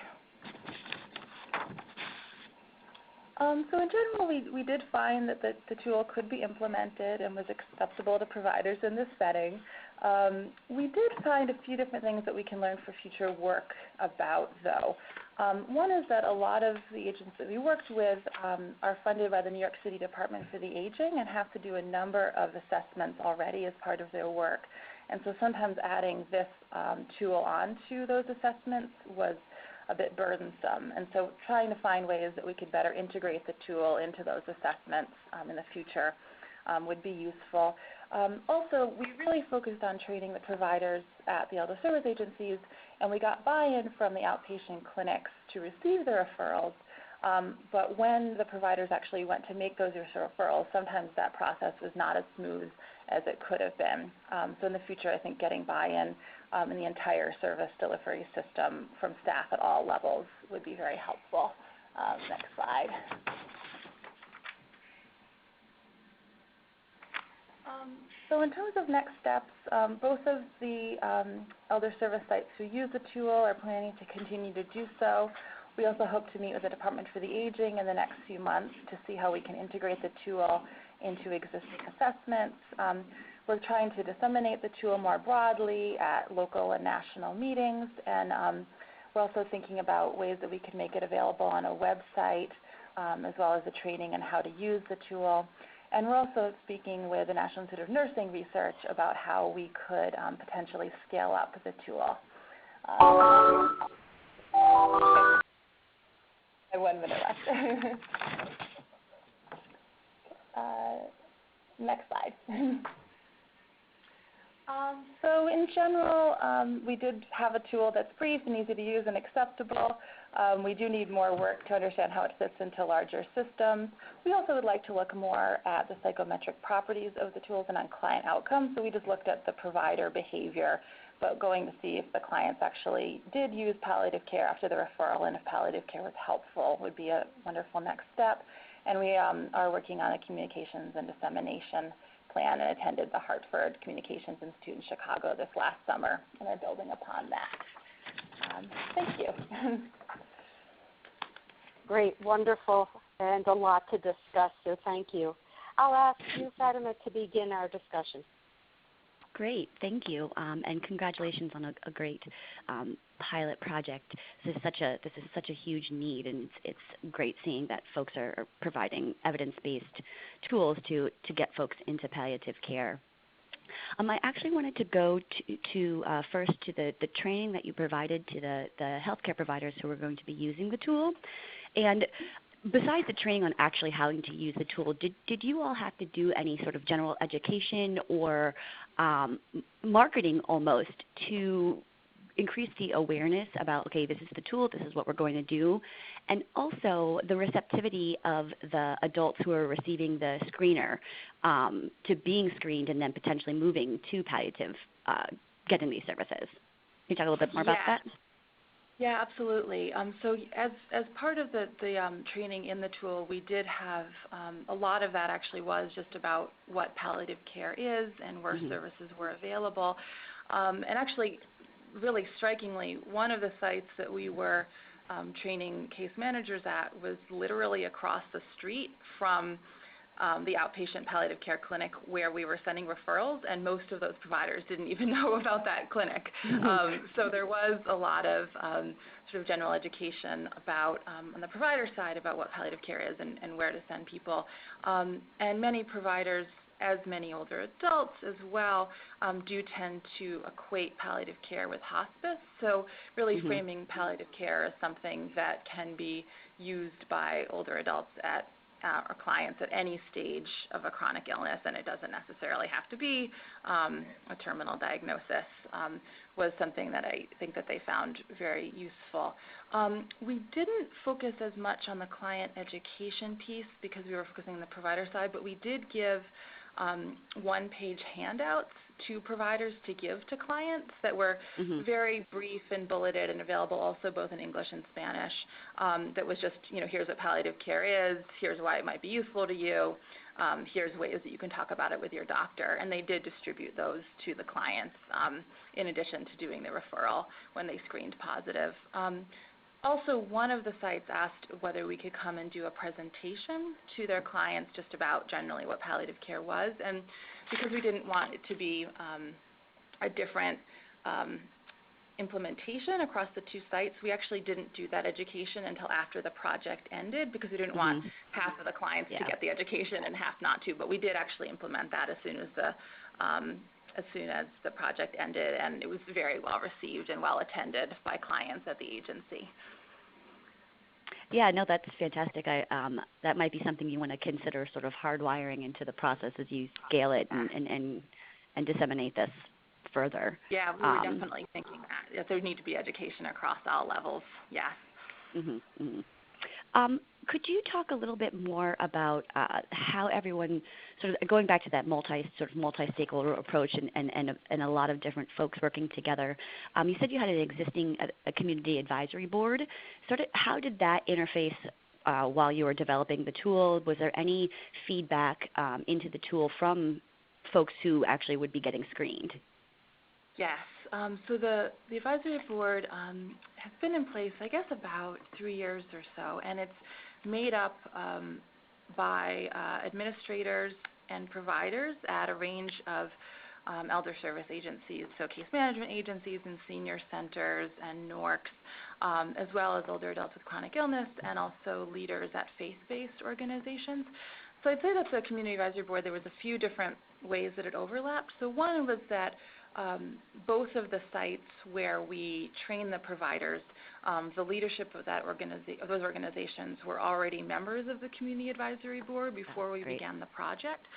S6: So in general, we did find that the tool could be implemented and was acceptable to providers in this setting. We did find a few different things that we can learn for future work about, though. One is that a lot of the agents that we worked with are funded by the New York City Department for the Aging and have to do a number of assessments already as part of their work. And so sometimes adding this tool onto those assessments was a bit burdensome. And so trying to find ways that we could better integrate the tool into those assessments in the future would be useful. Also, we really focused on training the providers at the elder service agencies, and we got buy-in from the outpatient clinics to receive the referrals. But when the providers actually went to make those referrals, sometimes that process was not as smooth as it could have been. So in the future, I think getting buy-in in the entire service delivery system from staff at all levels would be very helpful. Next slide. So in terms of next steps, both of the elder service sites who use the tool are planning to continue to do so. We also hope to meet with the Department for the Aging in the next few months to see how we can integrate the tool into existing assessments. We're trying to disseminate the tool more broadly at local and national meetings, and we're also thinking about ways that we can make it available on a website, as well as the training on how to use the tool. And we're also speaking with the National Institute of Nursing Research about how we could potentially scale up the tool. I have 1 minute left. Next slide. So in general, we did have a tool that's brief and easy to use and acceptable. We do need more work to understand how it fits into larger systems. We also would like to look more at the psychometric properties of the tools and on client outcomes. So we just looked at the provider behavior, but going to see if the clients actually did use palliative care after the referral, and if palliative care was helpful would be a wonderful next step. And we are working on a communications and dissemination plan and attended the Hartford Communications Institute in Chicago this last summer, and are building upon that. Thank you.
S3: Great, wonderful, and a lot to discuss, so thank you. I'll ask you, Fatima, to begin our discussion.
S5: Great, thank you, and congratulations on a great pilot project. This is such a huge need, and it's great seeing that folks are providing evidence-based tools to get folks into palliative care. I actually wanted to go first to the training that you provided to the healthcare providers who are going to be using the tool. And besides the training on actually how to use the tool, did you all have to do any sort of general education or marketing almost to increase the awareness about, okay, this is the tool, this is what we're going to do, and also the receptivity of the adults who are receiving the screener to being screened and then potentially moving to palliative, getting these services? Can you talk a little bit more about that?
S6: Yeah, absolutely. So as part of the training in the tool, we did have a lot of that actually was just about what palliative care is and where services were available. And actually, really strikingly, one of the sites that we were training case managers at was literally across the street from the outpatient palliative care clinic where we were sending referrals, and most of those providers didn't even know about that clinic. So there was a lot of sort of general education about, on the provider side, about what palliative care is and where to send people. And many providers, as many older adults as well, do tend to equate palliative care with hospice. So really framing palliative care as something that can be used by older adults or clients at any stage of a chronic illness, and it doesn't necessarily have to be a terminal diagnosis, was something that I think that they found very useful. We didn't focus as much on the client education piece because we were focusing on the provider side, but we did give one-page handouts to providers to give to clients that were very brief and bulleted and available also both in English and Spanish. That was just, here's what palliative care is, here's why it might be useful to you, here's ways that you can talk about it with your doctor. And they did distribute those to the clients in addition to doing the referral when they screened positive. Also, one of the sites asked whether we could come and do a presentation to their clients just about generally what palliative care was. And because we didn't want it to be a different implementation across the two sites, we actually didn't do that education until after the project ended because we didn't want half of the clients to get the education and half not to. But we did actually implement that as soon as the project ended, and it was very well received and well attended by clients at the agency.
S5: Yeah, no, that's fantastic. That might be something you want to consider sort of hardwiring into the process as you scale it and disseminate this further.
S6: Yeah, we were definitely thinking that there need to be education across all levels. Yes.
S5: Could you talk a little bit more about how everyone, sort of going back to that multi-stakeholder approach and a lot of different folks working together? You said you had an existing a community advisory board. How did that interface while you were developing the tool? Was there any feedback into the tool from folks who actually would be getting screened?
S6: Yes. So the advisory board has been in place, I guess, about 3 years or so, and it's made up by administrators and providers at a range of elder service agencies, so case management agencies and senior centers and NORCs, as well as older adults with chronic illness and also leaders at faith-based organizations. So I'd say that the Community Advisory Board, there was a few different ways that it overlapped. So one was that both of the sites where we train the providers, the leadership of those organizations were already members of the Community Advisory Board before we began the project.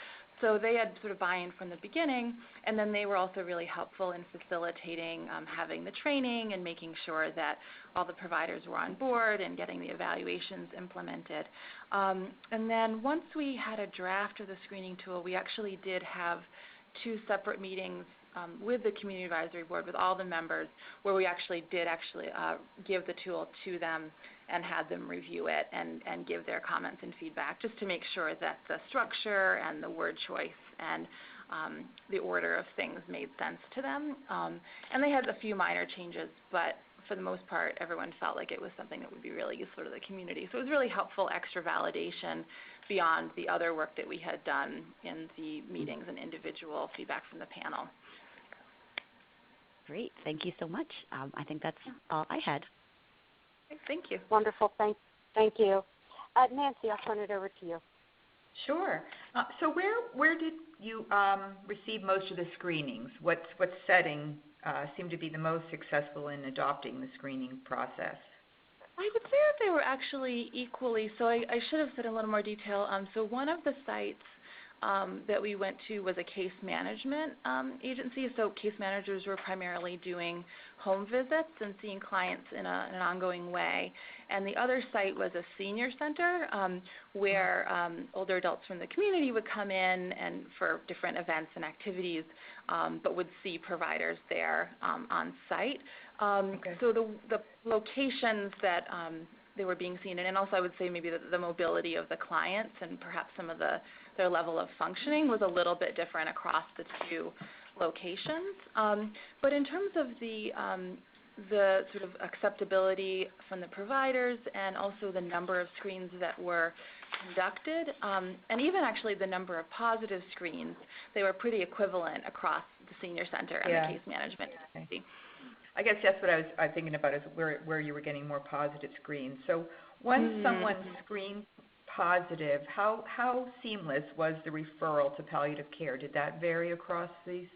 S6: So they had sort of buy-in from the beginning, and then they were also really helpful in facilitating having the training and making sure that all the providers were on board and getting the evaluations implemented. And then once we had a draft of the screening tool, we actually did have 2 separate meetings with the Community Advisory Board, with all the members, where we did give the tool to them and had them review it and give their comments and feedback, just to make sure that the structure and the word choice and the order of things made sense to them. And they had a few minor changes, but for the most part, everyone felt like it was something that would be really useful to the community. So it was really helpful extra validation beyond the other work that we had done in the meetings and individual feedback from the panel.
S5: Great. Thank you so much. I think that's all I had.
S6: Thank you.
S3: Wonderful. Thank you. Nancy, I'll turn it over to you.
S4: Sure. So where did you receive most of the screenings? What setting seemed to be the most successful in adopting the screening process?
S6: I would say that they were actually equally. So I should have said in a little more detail. So one of the sites that we went to was a case management agency. So case managers were primarily doing home visits and seeing clients in an ongoing way. And the other site was a senior center where older adults from the community would come in and for different events and activities, but would see providers there on site. So the locations that they were being seen, and also I would say maybe the mobility of the clients and perhaps some of their level of functioning was a little bit different across the 2 locations. But in terms of the sort of acceptability from the providers and also the number of screens that were conducted, and even actually the number of positive screens, they were pretty equivalent across the senior center and the case management agency.
S4: I guess that's what I was thinking about, is where you were getting more positive screens. So once someone screened positive, how seamless was the referral to palliative care? Did that vary across these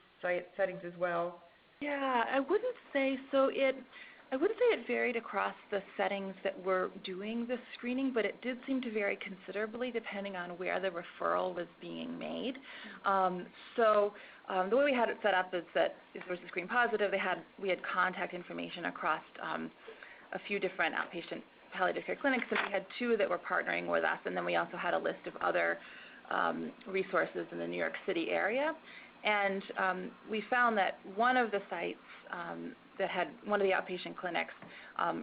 S4: settings as well?
S6: Yeah, I wouldn't say so. I wouldn't say it varied across the settings that were doing the screening, but it did seem to vary considerably depending on where the referral was being made. The way we had it set up is that if there was a screen positive, we had contact information across a few different outpatient palliative care clinics, and we had 2 that were partnering with us, and then we also had a list of other resources in the New York City area. And we found that one of the sites that had one of the outpatient clinics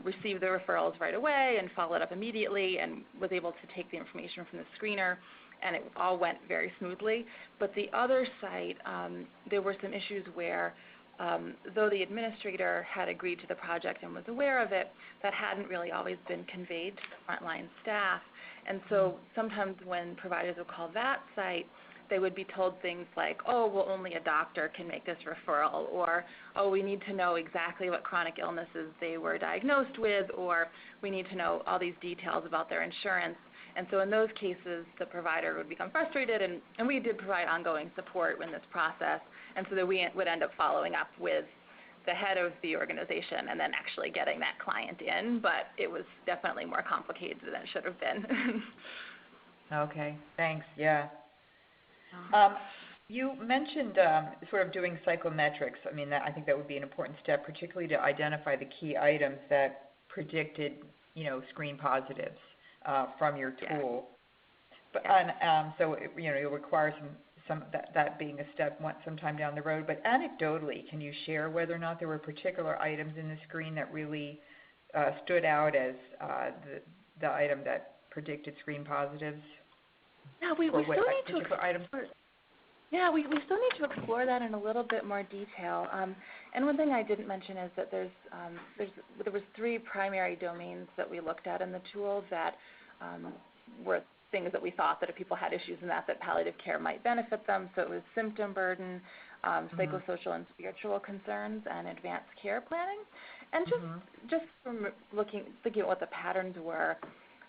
S6: received the referrals right away and followed up immediately and was able to take the information from the screener, and it all went very smoothly. But the other site, there were some issues where though the administrator had agreed to the project and was aware of it, that hadn't really always been conveyed to the frontline staff. And so sometimes when providers would call that site, they would be told things like, oh, well, only a doctor can make this referral, or, oh, we need to know exactly what chronic illnesses they were diagnosed with, or we need to know all these details about their insurance. And so in those cases, the provider would become frustrated, and we did provide ongoing support in this process, and so that we would end up following up with the head of the organization and then actually getting that client in, but it was definitely more complicated than it should have been.
S4: Okay, thanks, yeah. You mentioned sort of doing psychometrics. I mean, I think that would be an important step, particularly to identify the key items that predicted, screen positives from your tool. But so you'll require some that being a step sometime down the road. But anecdotally, can you share whether or not there were particular items in the screen that really stood out as the item that predicted screen positives?
S6: Yeah, we
S4: For
S6: still
S4: what
S6: need to
S4: particular items?
S6: Yeah, we still need to explore that in a little bit more detail. And one thing I didn't mention is that there was 3 primary domains that we looked at in the tool that were things that we thought that if people had issues in that palliative care might benefit them. So it was symptom burden, psychosocial and spiritual concerns, and advanced care planning. And just from thinking about what the patterns were,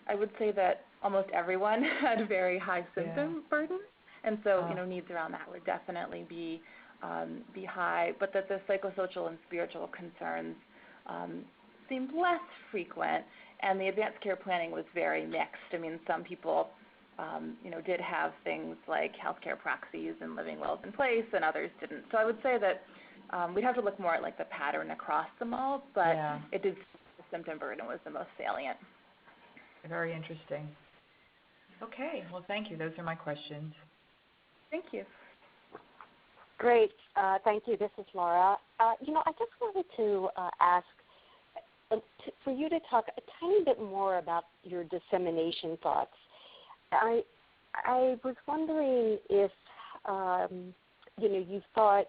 S6: I would say that almost everyone had very high symptom burden. And so, needs around that would definitely be high, but that the psychosocial and spiritual concerns seemed less frequent, and the advanced care planning was very mixed. I mean, some people, did have things like healthcare proxies and living wills in place, and others didn't. So I would say that we'd have to look more at like the pattern across them all, but the symptom burden was the most salient.
S4: Very interesting. Okay, well, thank you. Those are my questions.
S6: Thank you.
S3: Great. Thank you. This is Laura. I just wanted to ask for you to talk a tiny bit more about your dissemination thoughts. I was wondering if, you've thought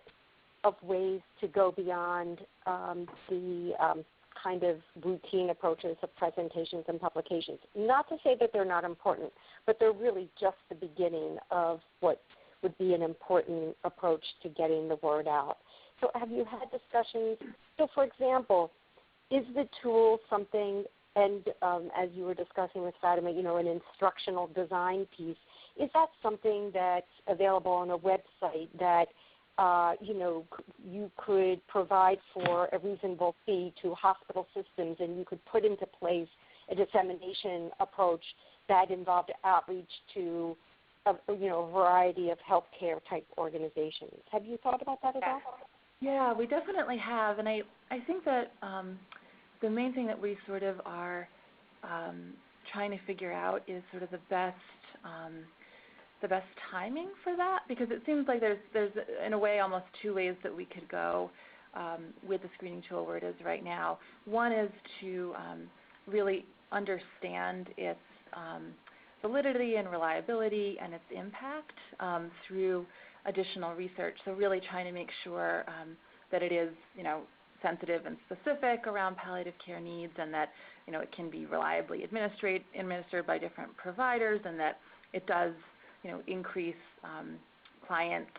S3: of ways to go beyond the kind of routine approaches of presentations and publications. Not to say that they're not important, but they're really just the beginning of what would be an important approach to getting the word out. So have you had discussions? So, for example, is the tool something, and as you were discussing with Fatima, an instructional design piece, is that something that's available on a website that, you could provide for a reasonable fee to hospital systems, and you could put into place a dissemination approach that involved outreach to a variety of healthcare type organizations? Have you thought about that at all?
S6: Yeah, we definitely have, and I think that the main thing that we sort of are trying to figure out is sort of the best timing for that, because it seems like there's in a way almost 2 ways that we could go with the screening tool where it is right now. One is to really understand its validity and reliability and its impact through additional research. So really trying to make sure that it is, sensitive and specific around palliative care needs, and that, it can be reliably administered by different providers, and that it does, increase clients'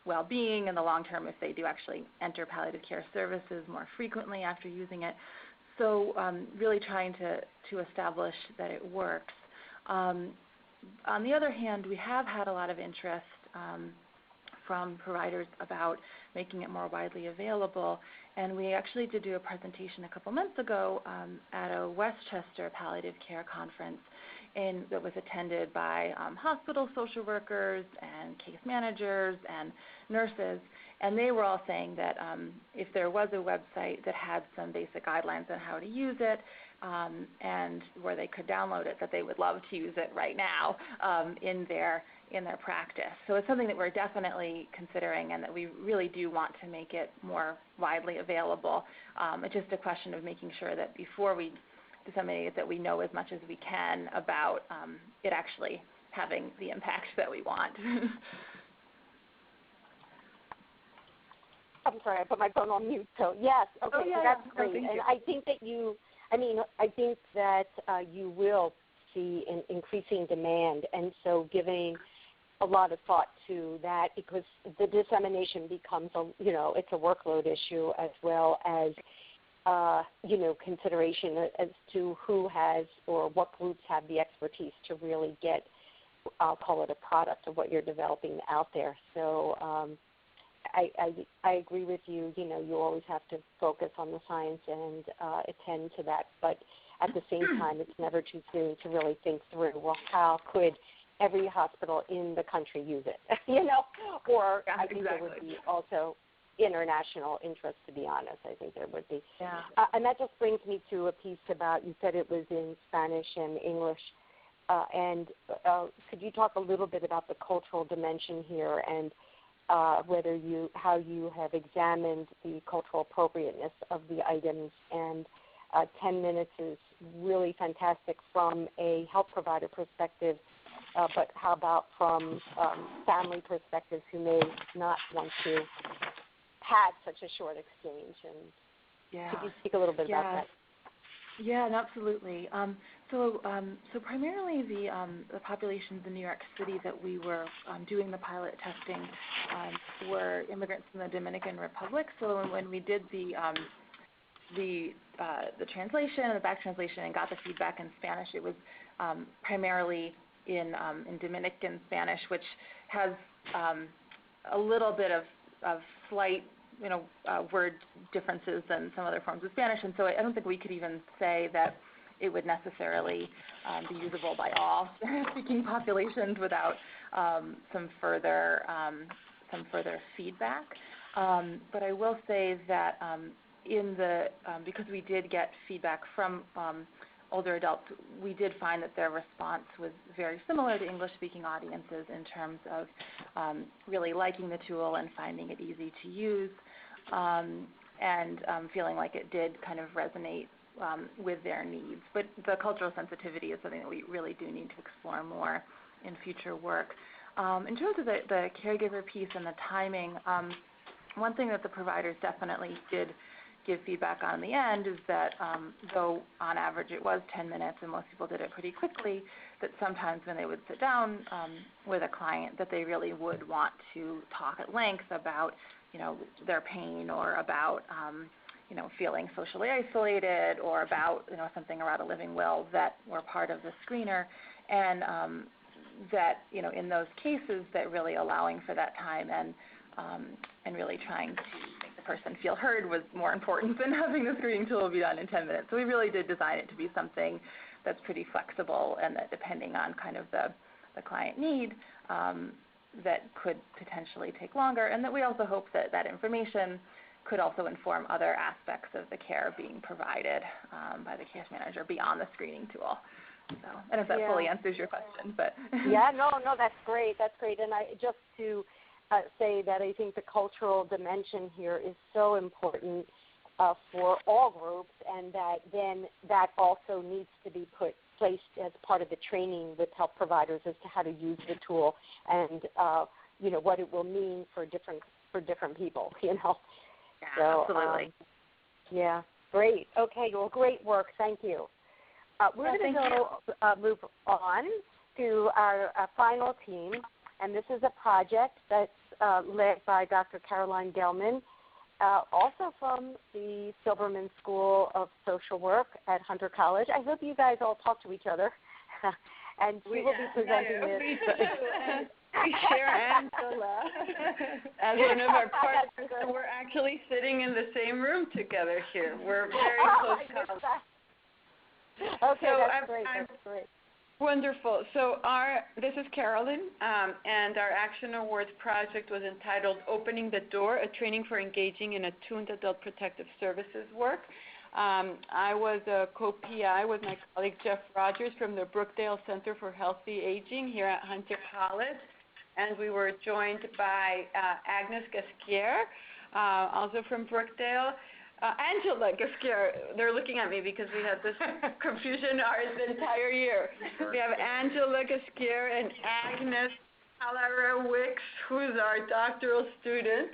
S6: well-being in the long term if they do actually enter palliative care services more frequently after using it. So really trying to establish that it works. On the other hand, we have had a lot of interest from providers about making it more widely available, and we actually did do a presentation a couple months ago at a Westchester palliative care conference that was attended by hospital social workers and case managers and nurses, and they were all saying that if there was a website that had some basic guidelines on how to use it and where they could download it, that they would love to use it right now in their practice. So it's something that we're definitely considering, and that we really do want to make it more widely available. It's just a question of making sure that before we disseminate it, that we know as much as we can about it actually having the impact that we want.
S3: I'm sorry, I put my phone on mute. So yes, okay, so that's great.
S6: No,
S3: and I think that you will see an increasing demand, and so giving a lot of thought to that, because the dissemination becomes it's a workload issue as well as consideration as to who has or what groups have the expertise to really get, I'll call it a product of what you're developing out there. So I agree with you. You always have to focus on the science and attend to that. But at the same time, it's never too soon to really think through, well, how could every hospital in the country use it? Or I think there would be also international interest, to be honest. I think there would be.
S6: Yeah.
S3: And that just brings me to a piece about, you said it was in Spanish and English. And could you talk a little bit about the cultural dimension here, and how you have examined the cultural appropriateness of the items, and 10 minutes is really fantastic from a health provider perspective, but how about from family perspectives who may not want to have such a short exchange? And could you speak a little bit about that?
S6: Yeah, absolutely. So primarily the populations in New York City that we were doing the pilot testing were immigrants from the Dominican Republic. So when we did the translation and the back translation and got the feedback in Spanish, it was primarily in Dominican Spanish, which has a little bit of slight word differences than some other forms of Spanish, and so I don't think we could even say that it would necessarily be usable by all speaking populations without some further feedback. But I will say that because we did get feedback from older adults, we did find that their response was very similar to English-speaking audiences in terms of really liking the tool and finding it easy to use, and feeling like it did kind of resonate with their needs. But the cultural sensitivity is something that we really do need to explore more in future work. In terms of the caregiver piece and the timing, one thing that the providers definitely did give feedback on in the end is that though on average it was 10 minutes and most people did it pretty quickly, that sometimes when they would sit down with a client that they really would want to talk at length about their pain or about feeling socially isolated or about something around a living will that were part of the screener, and that in those cases that really allowing for that time and really trying to make the person feel heard was more important than having the screening tool be done in 10 minutes. So we really did design it to be something that's pretty flexible, and that depending on kind of the client need, that could potentially take longer, and that we also hope that that information could also inform other aspects of the care being provided by the case manager beyond the screening tool. So I don't know if that fully answers your question, but
S3: no, that's great. And just to say that I think the cultural dimension here is so important for all groups, and that also needs to be placed as part of the training with health providers as to how to use the tool and what it will mean for different people.
S6: Yeah,
S3: so,
S6: absolutely.
S3: Great. Okay, well, great work. Thank you. We're going to move on to our final team, and this is a project that's led by Dr. Caroline Gelman, also from the Silberman School of Social Work at Hunter College. I hope you guys all talk to each other, and we will be presenting this.
S7: We share Angela as one of our partners, and we're actually sitting in the same room together here. We're very close colleagues.
S3: Okay, that's great.
S7: Wonderful. So this is Carolyn, and our Action Awards project was entitled Opening the Door, a Training for Engaging in Attuned Adult Protective Services Work. I was a co-PI with my colleague Jeff Rogers from the Brookdale Center for Healthy Aging here at Hunter College, and we were joined by Agnes Gasquier, also from Brookdale. Angela Gasquier, they're looking at me because we had this confusion the entire year. We have Angela Gasquier and Agnes Halara-Wicks, who's our doctoral student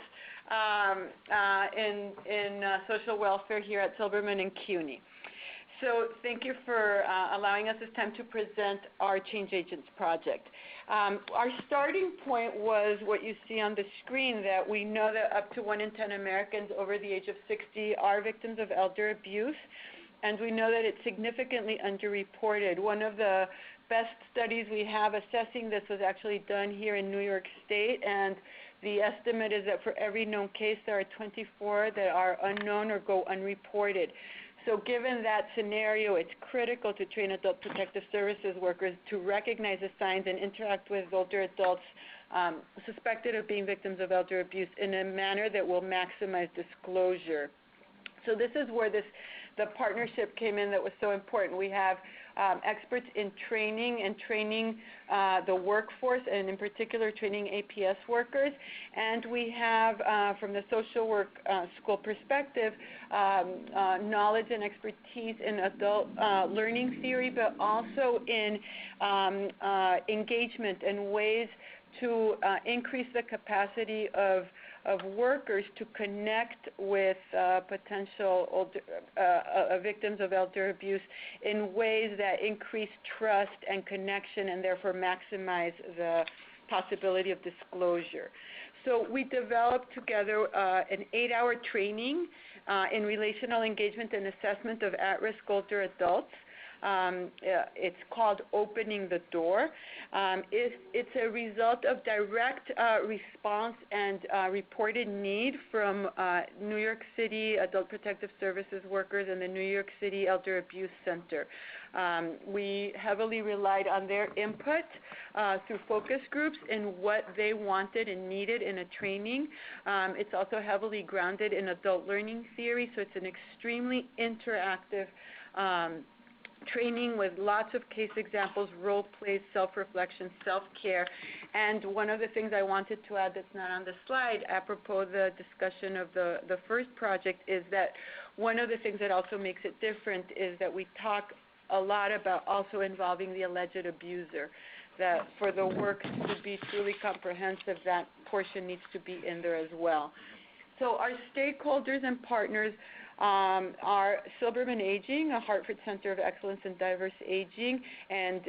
S7: in social welfare here at Silberman and CUNY. So thank you for allowing us this time to present our Change Agents project. Our starting point was what you see on the screen, that we know that up to 1 in 10 Americans over the age of 60 are victims of elder abuse, and we know that it's significantly underreported. One of the best studies we have assessing this was actually done here in New York State, and the estimate is that for every known case, there are 24 that are unknown or go unreported. So given that scenario, it's critical to train adult protective services workers to recognize the signs and interact with older adults suspected of being victims of elder abuse in a manner that will maximize disclosure. So this is where the partnership came in that was so important. We have experts in training and training the workforce, and in particular training APS workers. And we have, from the social work school perspective, knowledge and expertise in adult learning theory, but also in engagement and ways to increase the capacity of workers to connect with potential victims of elder abuse in ways that increase trust and connection and therefore maximize the possibility of disclosure. So we developed together an 8-hour training in relational engagement and assessment of at-risk older adults. It's called Opening the Door. It's a result of direct response and reported need from New York City Adult Protective Services workers and the New York City Elder Abuse Center. We heavily relied on their input through focus groups in what they wanted and needed in a training. It's also heavily grounded in adult learning theory, so it's an extremely interactive training with lots of case examples, role plays, self-reflection, self-care. And one of the things I wanted to add that's not on the slide, apropos the discussion of the first project, is that one of the things that also makes it different is that we talk a lot about also involving the alleged abuser, that for the work to be truly comprehensive, that portion needs to be in there as well. So our stakeholders and partners are Silberman Aging, a Hartford Center of Excellence in Diverse Aging, and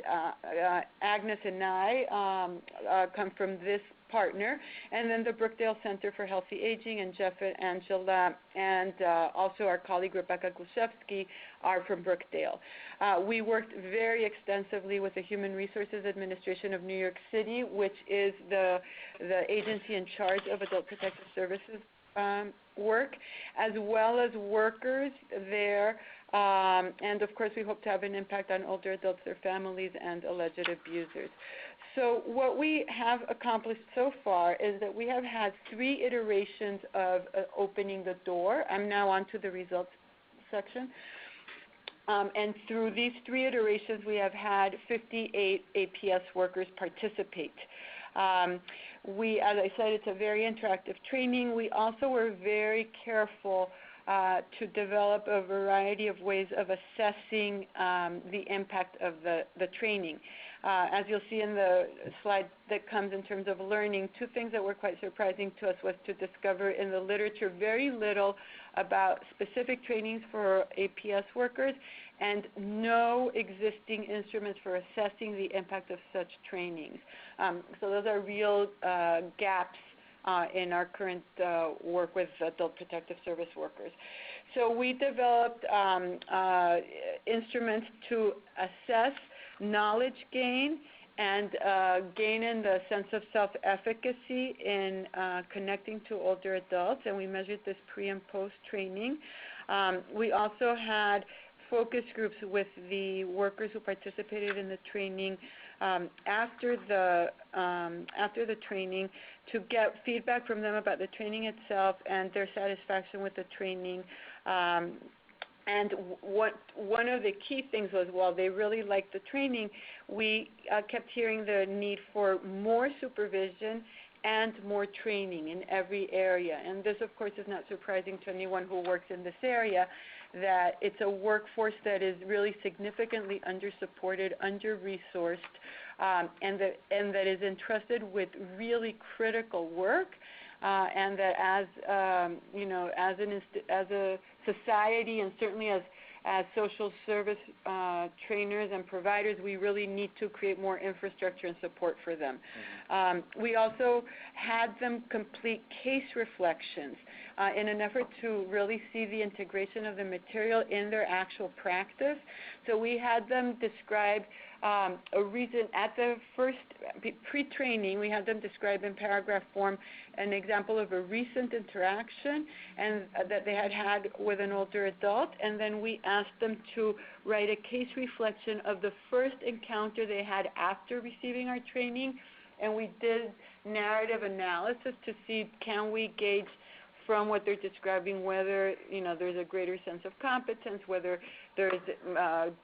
S7: Agnes and I come from this partner, and then the Brookdale Center for Healthy Aging, and Jeff and Angela, and also our colleague Rebecca Gluszewski are from Brookdale. We worked very extensively with the Human Resources Administration of New York City, which is the agency in charge of Adult Protective Services work, as well as workers there, and of course we hope to have an impact on older adults, their families, and alleged abusers. So what we have accomplished so far is that we have had 3 iterations of opening the door. I'm now on to the results section. And through these 3 iterations, we have had 58 APS workers participate. As I said, it's a very interactive training. We also were very careful to develop a variety of ways of assessing the impact of the training. As you'll see in the slide that comes in terms of learning, 2 things that were quite surprising to us was to discover in the literature very little about specific trainings for APS workers and no existing instruments for assessing the impact of such trainings. So those are real gaps in our current work with Adult Protective Service workers. So we developed instruments to assess knowledge gain and gain in the sense of self-efficacy in connecting to older adults, and we measured this pre- and post-training. We also had focus groups with the workers who participated in the training after the training to get feedback from them about the training itself and their satisfaction with the training. And one of the key things was, while they really liked the training, we kept hearing the need for more supervision and more training in every area. And this, of course, is not surprising to anyone who works in this area, that it's a workforce that is really significantly under-supported, under-resourced, and that is entrusted with really critical work. And that as a society, and certainly as social service trainers and providers, we really need to create more infrastructure and support for them. We also had them complete case reflections in an effort to really see the integration of the material in their actual practice. So we had them describe a reason at the first pre-training. We had them describe in paragraph form an example of a recent interaction and that they had with an older adult, and then we asked them to write a case reflection of the first encounter they had after receiving our training, and we did narrative analysis to see, can we gauge from what they're describing whether, there's a greater sense of competence, whether there's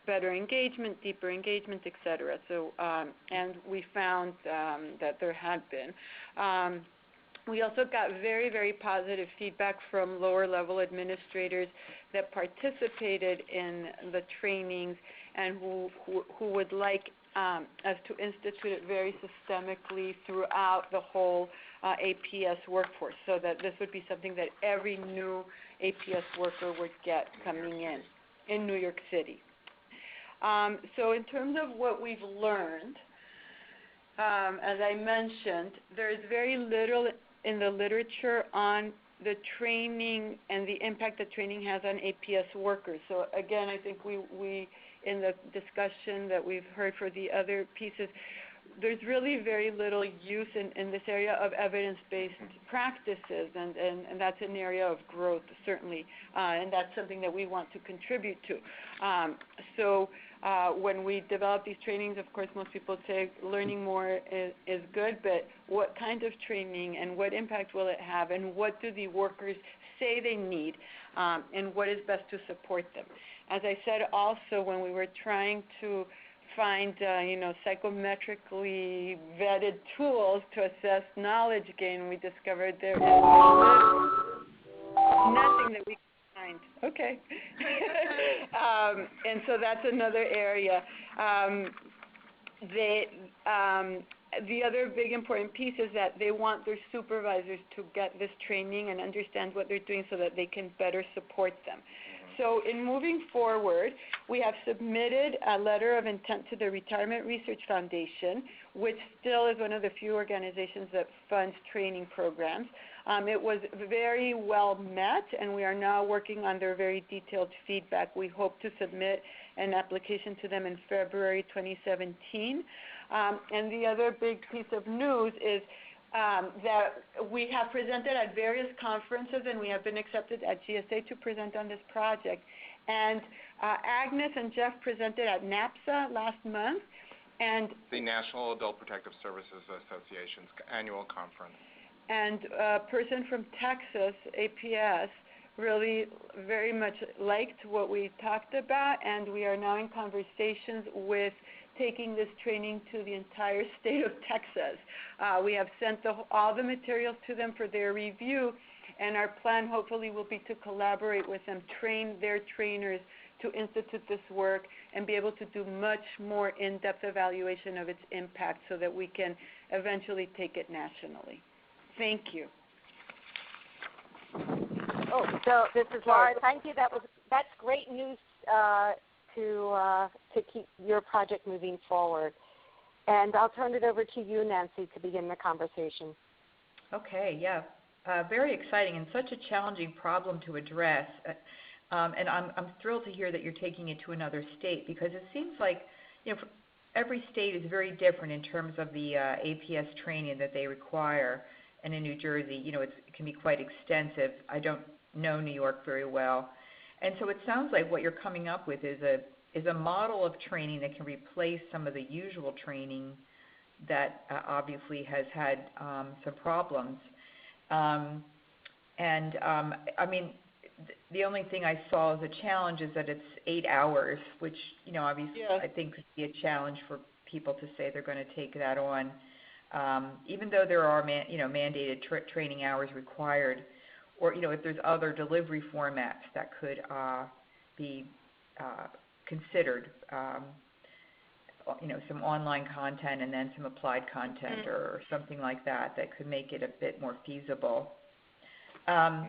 S7: better engagement, deeper engagement, et cetera. So, and we found that there had been. We also got very, very positive feedback from lower level administrators that participated in the trainings and who would like us to institute it very systemically throughout the whole APS workforce, so that this would be something that every new APS worker would get coming in New York City. So in terms of what we've learned, as I mentioned, there is very little in the literature on the training and the impact that training has on APS workers. So again, I think we in the discussion that we've heard for the other pieces, there's really very little use in this area of evidence-based practices, and that's an area of growth, certainly, and that's something that we want to contribute to. So when we develop these trainings, of course, most people say learning more is good, but what kind of training and what impact will it have, and what do the workers say they need, and what is best to support them? As I said also, when we were trying to find, psychometrically vetted tools to assess knowledge gain, we discovered there is nothing that we could find. Okay. And so that's another area. The other big important piece is that they want their supervisors to get this training and understand what they're doing so that they can better support them. So in moving forward, we have submitted a letter of intent to the Retirement Research Foundation, which still is one of the few organizations that funds training programs. It was very well met, and we are now working on their very detailed feedback. We hope to submit an application to them in February 2017. And the other big piece of news is that we have presented at various conferences, and we have been accepted at GSA to present on this project. And Agnes and Jeff presented at NAPSA last month. And
S8: the National Adult Protective Services Association's annual conference.
S7: And a person from Texas, APS, really very much liked what we talked about, and we are now in conversations with taking this training to the entire state of Texas. We have sent all the materials to them for their review, and our plan hopefully will be to collaborate with them, train their trainers to institute this work, and be able to do much more in-depth evaluation of its impact so that we can eventually take it nationally. Thank you.
S3: Oh, so this is Laura. Thank you. That's great news to keep your project moving forward. And I'll turn it over to you, Nancy, to begin the conversation.
S4: Okay, yeah. Very exciting and such a challenging problem to address. And I'm thrilled to hear that you're taking it to another state, because it seems like, every state is very different in terms of the APS training that they require. And in New Jersey, it can be quite extensive. I don't know New York very well. And so it sounds like what you're coming up with is a model of training that can replace some of the usual training that obviously has had some problems. The only thing I saw as a challenge is that it's 8 hours, which, obviously I think could be a challenge for people to say they're going to take that on. Even though there are mandated training hours required, or if there's other delivery formats that could be considered, some online content and then some applied content or something like that could make it a bit more feasible.
S7: That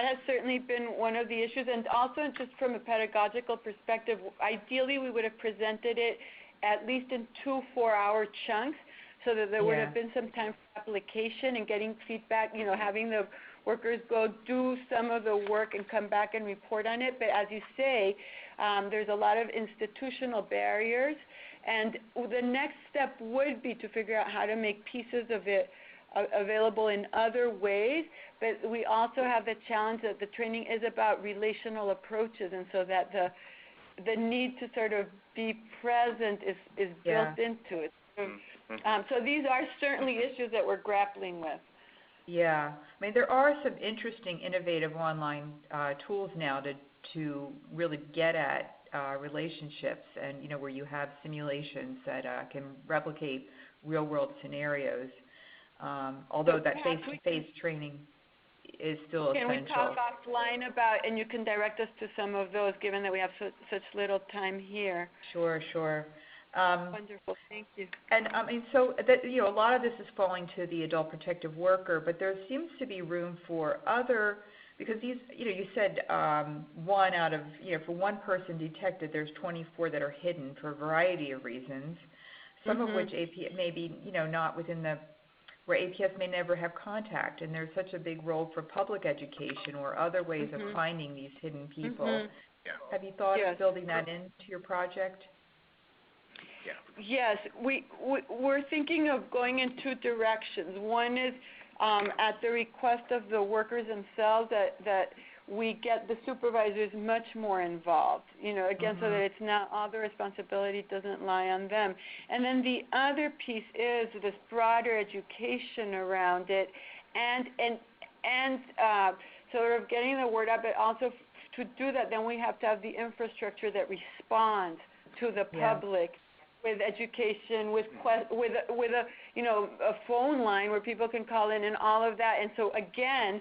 S7: has certainly been one of the issues, and also just from a pedagogical perspective, ideally we would have presented it at least in 2 4-hour chunks, so that there would have been some time for application and getting feedback, having the workers go do some of the work and come back and report on it. But as you say, there's a lot of institutional barriers, and the next step would be to figure out how to make pieces of it available in other ways. But we also have the challenge that the training is about relational approaches, and so that the need to sort of be present is built into it. So these are certainly issues that we're grappling with.
S4: Yeah, I mean there are some interesting, innovative online tools now to really get at relationships, and where you have simulations that can replicate real-world scenarios. Although that face-to-face training is still essential.
S7: Can we talk offline about, and you can direct us to some of those, given that we have such little time here?
S4: Sure.
S7: Wonderful, thank you.
S4: And so that a lot of this is falling to the adult protective worker, but there seems to be room for other, because these, you said one out of, for one person detected, there's 24 that are hidden for a variety of reasons, some of which may be, not within where APS may never have contact, and there's such a big role for public education or other ways of finding these hidden people.
S8: Yeah.
S4: Have you thought of building that into your project?
S7: Yes, we're thinking of going in two directions. One is at the request of the workers themselves that we get the supervisors much more involved, again, so that it's not all the responsibility doesn't lie on them. And then the other piece is this broader education around it and sort of getting the word out, but also to do that, then we have to have the infrastructure that responds to the public. With education, with a phone line where people can call in and all of that. And so again,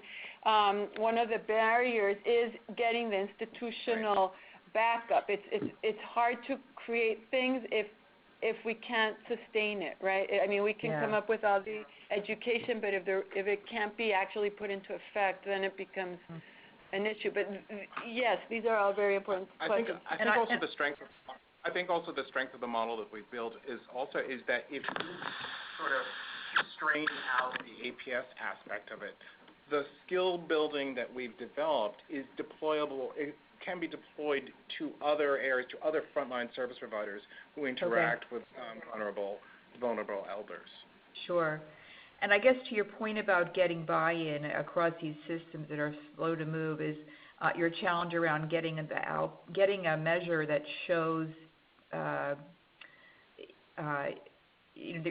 S7: one of the barriers is getting the institutional backup. It's hard to create things if we can't sustain it, right? I mean, we can come up with all the education, but if it can't be actually put into effect, then it becomes an issue. But yes, these are all very important questions.
S8: I think also the strength of the model that we've built is that if you sort of strain out the APS aspect of it, the skill building that we've developed is deployable. It can be deployed to other areas, to other frontline service providers who interact with vulnerable elders. Sure.
S4: And I guess to your point about getting buy-in across these systems that are slow to move is your challenge around getting a measure that shows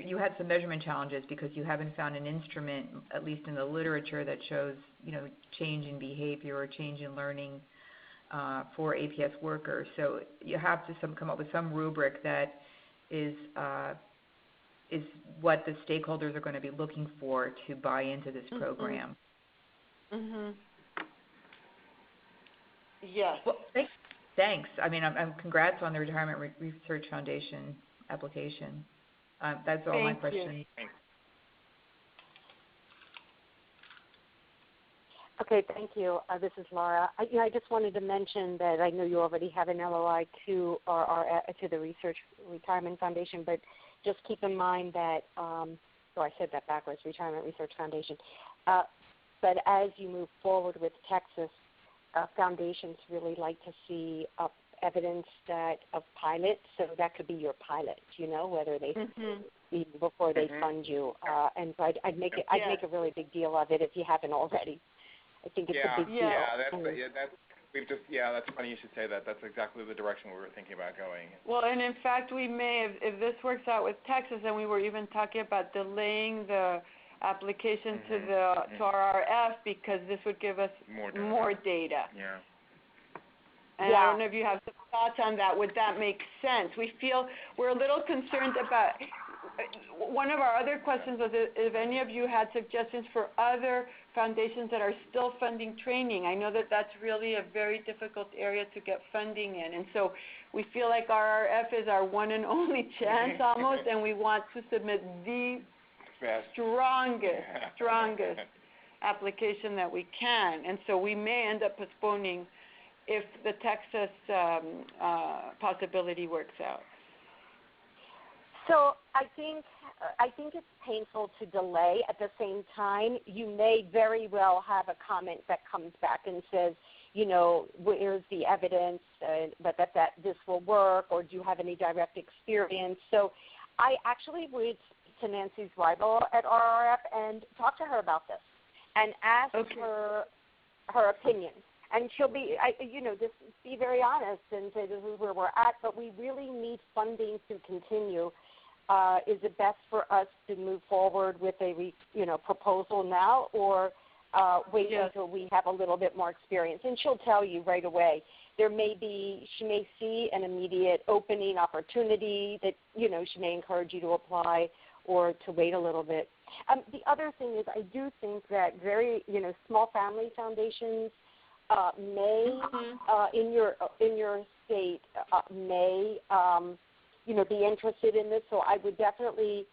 S4: you had some measurement challenges because you haven't found an instrument, at least in the literature, that shows change in behavior or change in learning for APS workers. So you have to come up with some rubric that is what the stakeholders are going to be looking for to buy into this program.
S7: Yes.
S4: Well, thanks. I mean, congrats on the Retirement Research Foundation application. That's all my questions.
S8: Thanks.
S3: Okay, thank you. This is Laura. I just wanted to mention that I know you already have an LOI to the Retirement Foundation, but just keep in mind that, I said that backwards, Retirement Research Foundation. But as you move forward with Texas, foundations really like to see evidence of pilots, so that could be your pilot, whether they before they fund you. And so I'd make a really big deal of it if you haven't already. I think it's a big deal.
S8: That's funny you should say that. That's exactly the direction we were thinking about going.
S7: Well, and in fact, we may, if this works out with Texas, and we were even talking about delaying the application to RRF because this would give us more data.
S8: Yeah.
S7: And I don't know if you have some thoughts on that. Would that make sense? We're a little concerned about. One of our other questions was if any of you had suggestions for other foundations that are still funding training. I know that that's really a very difficult area to get funding in, and so we feel like RRF is our one and only chance almost, and we want to submit the strongest application that we can, and so we may end up postponing if the Texas possibility works out.
S3: So I think it's painful to delay. At the same time, you may very well have a comment that comes back and says, where's the evidence, but that this will work, or do you have any direct experience? So I actually would speak to Nancy's rival at RRF and talk to her about this and ask her opinion. And she'll be, just be very honest and say this is where we're at, but we really need funding to continue is it best for us to move forward with a proposal now, or wait until we have a little bit more experience? And she'll tell you right away. She may see an immediate opening opportunity that, she may encourage you to apply or to wait a little bit. The other thing is, I do think that very, small family foundations may, in your state, may, be interested in this. So I would definitely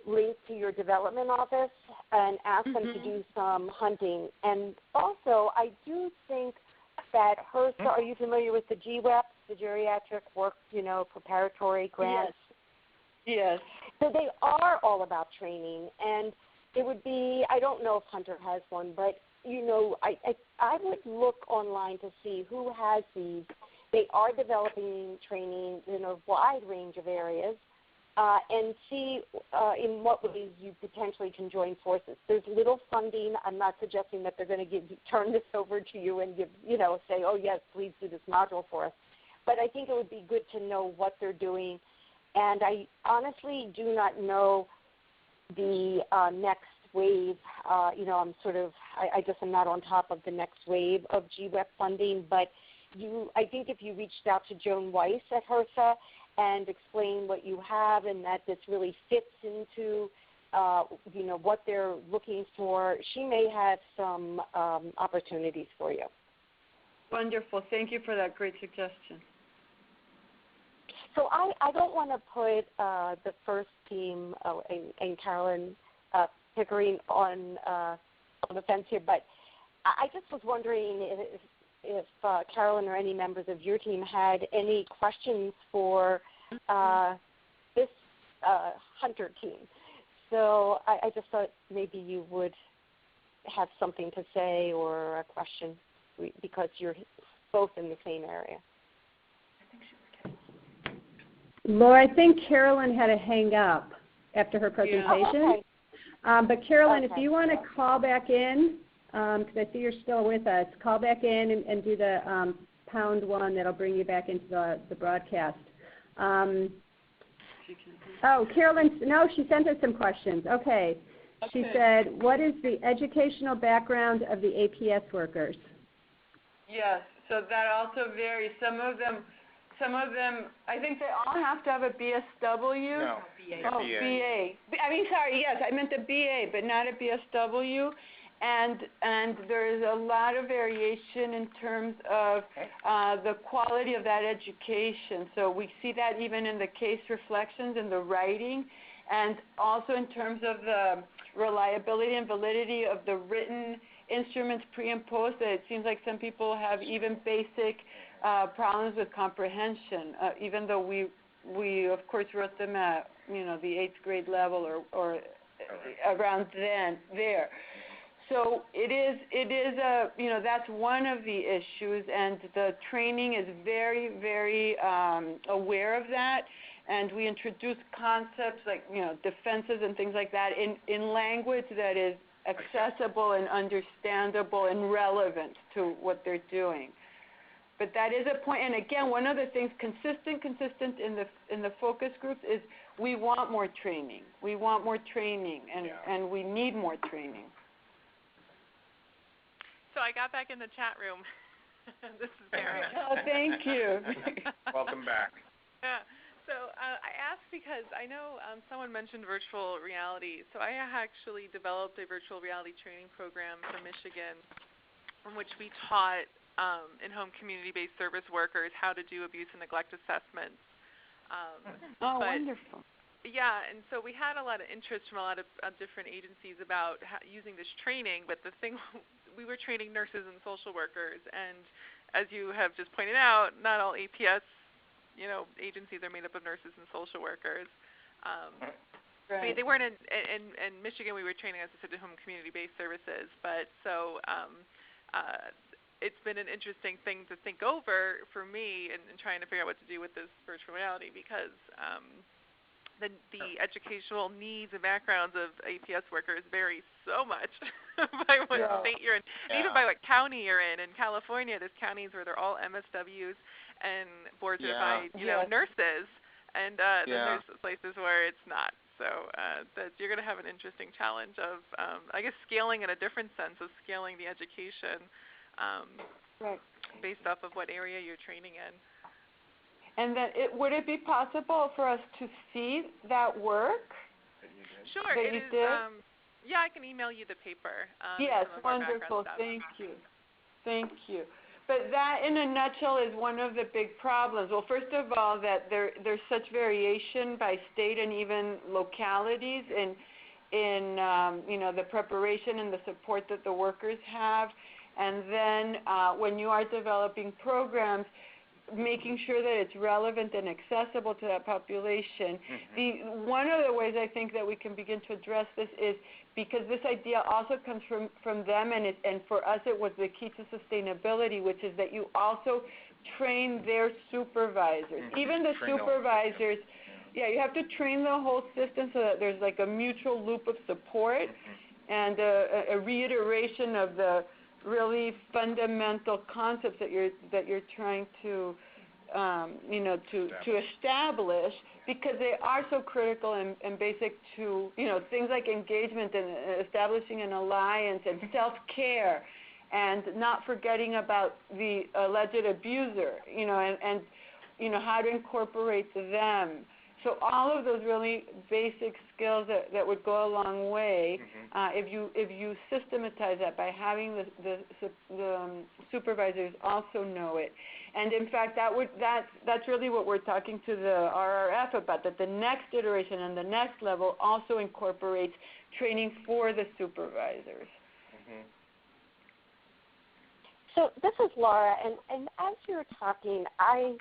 S3: link to your development office and ask them to do some hunting. And also, I do think that HRSA, are you familiar with the GWEP, the Geriatric Work, Preparatory Grants?
S7: Yes.
S3: So they are all about training, and it would be, I don't know if Hunter has one, but, I would look online to see who has these. They are developing training in a wide range of areas, and see in what ways you potentially can join forces. There's little funding. I'm not suggesting that they're going to turn this over to you and say, oh, yes, please do this module for us. But I think it would be good to know what they're doing. And I honestly do not know the next wave. I just am not on top of the next wave of GWEP funding. But I think if you reached out to Joan Weiss at HRSA and explain what you have and that this really fits into, what they're looking for, she may have some opportunities for you.
S7: Wonderful. Thank you for that great suggestion.
S3: So I don't want to put the first team and Carolyn Pickering on the fence here, but I just was wondering if Carolyn or any members of your team had any questions for this Hunter team. So I just thought maybe you would have something to say or a question because you're both in the same area.
S1: Laura, I think Carolyn had to hang up after her presentation.
S3: Oh, okay.
S1: But Carolyn, if you want to call back in, because I see you're still with us, call back in and do the #1. That'll bring you back into the broadcast. Carolyn, no, she sent us some questions. Okay. She said, what is the educational background of the APS workers?
S7: Yes, so that also varies. Some of them, I think they all have to have a BSW.
S8: No,
S7: BA. Oh, BA. Yes, I meant a BA, but not a BSW. And there is a lot of variation in terms of the quality of that education. So we see that even in the case reflections and the writing, and also in terms of the reliability and validity of the written instruments pre and post. That it seems like some people have even basic problems with comprehension, even though we of course wrote them at the 8th grade level or around there. So it is a that's one of the issues, and the training is very, very aware of that, and we introduce concepts like defenses and things like that in language that is accessible and understandable and relevant to what they're doing. But that is a point, and again, one of the things consistent in the focus groups is we want more training. We want more training, and we need more training.
S2: So I got back in the chat room. This is Karen.
S7: Oh, thank you.
S8: Welcome back.
S2: Yeah. So I asked because I know someone mentioned virtual reality. So I actually developed a virtual reality training program for Michigan in which we taught in-home community-based service workers how to do abuse and neglect assessments.
S7: Wonderful.
S2: Yeah, and so we had a lot of interest from a lot of different agencies about using this training, but the thing, we were training nurses and social workers, and as you have just pointed out, not all APS, agencies are made up of nurses and social workers.
S7: Right.
S2: They weren't in Michigan. We were training, as I said, in home community-based services, but so it's been an interesting thing to think over for me in trying to figure out what to do with this virtual reality because the educational needs and backgrounds of APS workers vary so much by what state you're in, even by what county you're in. In California, there's counties where they're all MSWs and board certified, nurses. and then there's places where it's not. So that you're going to have an interesting challenge of, I guess, scaling in a different sense of scaling the education based off of what area you're training in.
S7: And then would it be possible for us to see that work?
S2: Sure,
S7: that
S2: it
S7: you
S2: is.
S7: Did?
S2: Yeah, I can email you the paper.
S7: Yes, wonderful. Thank you. Thank you. But that, in a nutshell, is one of the big problems. Well, first of all, that there's such variation by state and even localities in the preparation and the support that the workers have, and then when you are developing programs, making sure that it's relevant and accessible to that population. One of the ways I think that we can begin to address this is because this idea also comes from them, and for us it was the key to sustainability, which is that you also train their supervisors. Even the supervisors, you have to train the whole system so that there's like a mutual loop of support and a reiteration of the really fundamental concepts that you're trying to to establish, because they are so critical and basic to things like engagement and establishing an alliance and self-care, and not forgetting about the alleged abuser, and how to incorporate them. So all of those really basic skills that would go a long way if you systematize that by having the supervisors also know it. And in fact, that's really what we're talking to the RRF about, that the next iteration and the next level also incorporates training for the supervisors.
S3: So this is Laura, and as you were talking, I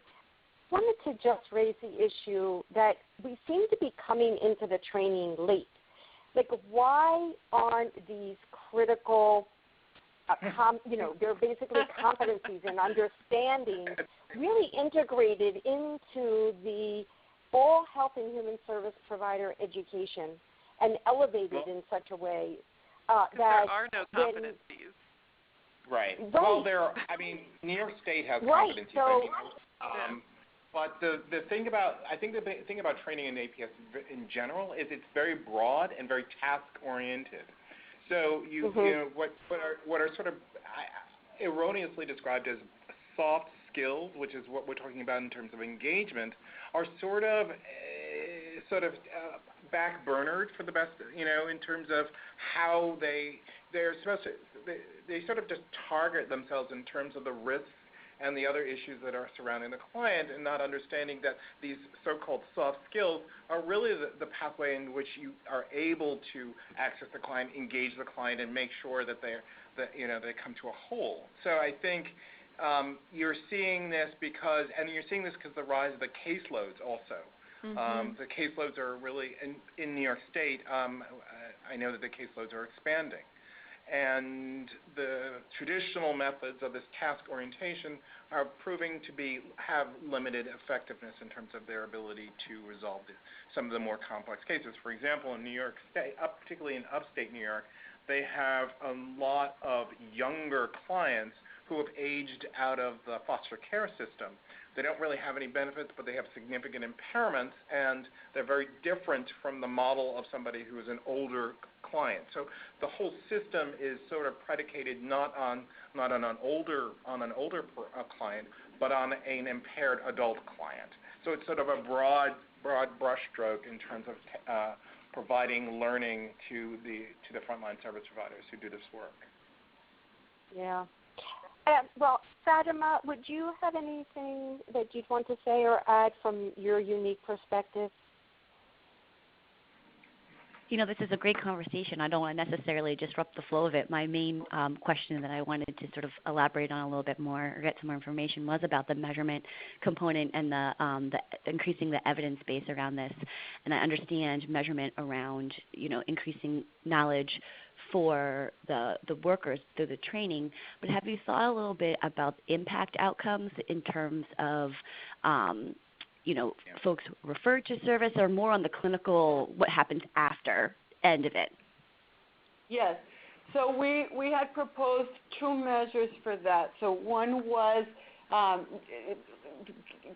S3: wanted to just raise the issue that we seem to be coming into the training late. Like, why aren't these critical, they're basically competencies and understanding really integrated into the full health and human service provider education and elevated in such a way that
S2: there are no competencies.
S8: Right. Well, New York State has competencies.
S3: So,
S8: but the thing about training in APS in general is it's very broad and very task oriented. So what are sort of erroneously described as soft skills, which is what we're talking about in terms of engagement, are sort of back-burnered for the best, in terms of how they're supposed to. They sort of just target themselves in terms of the risks and the other issues that are surrounding the client, and not understanding that these so-called soft skills are really the pathway in which you are able to access the client, engage the client, and make sure that they come to a whole. So I think you're seeing this because the rise of the caseloads also. The caseloads are really in New York State. I know that the caseloads are expanding. And the traditional methods of this task orientation are proving to have limited effectiveness in terms of their ability to resolve some of the more complex cases. For example, in New York State, particularly in upstate New York, they have a lot of younger clients who have aged out of the foster care system. They don't really have any benefits, but they have significant impairments, and they're very different from the model of somebody who is an older client. So the whole system is sort of predicated not on an older client, but on an impaired adult client. So it's sort of a broad brushstroke in terms of providing learning to the frontline service providers who do this work.
S3: Yeah. Well, Fatima, would you have anything that you'd want to say or add from your unique perspective?
S5: This is a great conversation. I don't want to necessarily disrupt the flow of it. My main question that I wanted to sort of elaborate on a little bit more or get some more information was about the measurement component and the increasing the evidence base around this. And I understand measurement around, increasing knowledge for the workers through the training, but have you thought a little bit about impact outcomes in terms of folks referred to service, or more on the clinical, what happens after end of it?
S7: Yes. So we had proposed two measures for that. So one was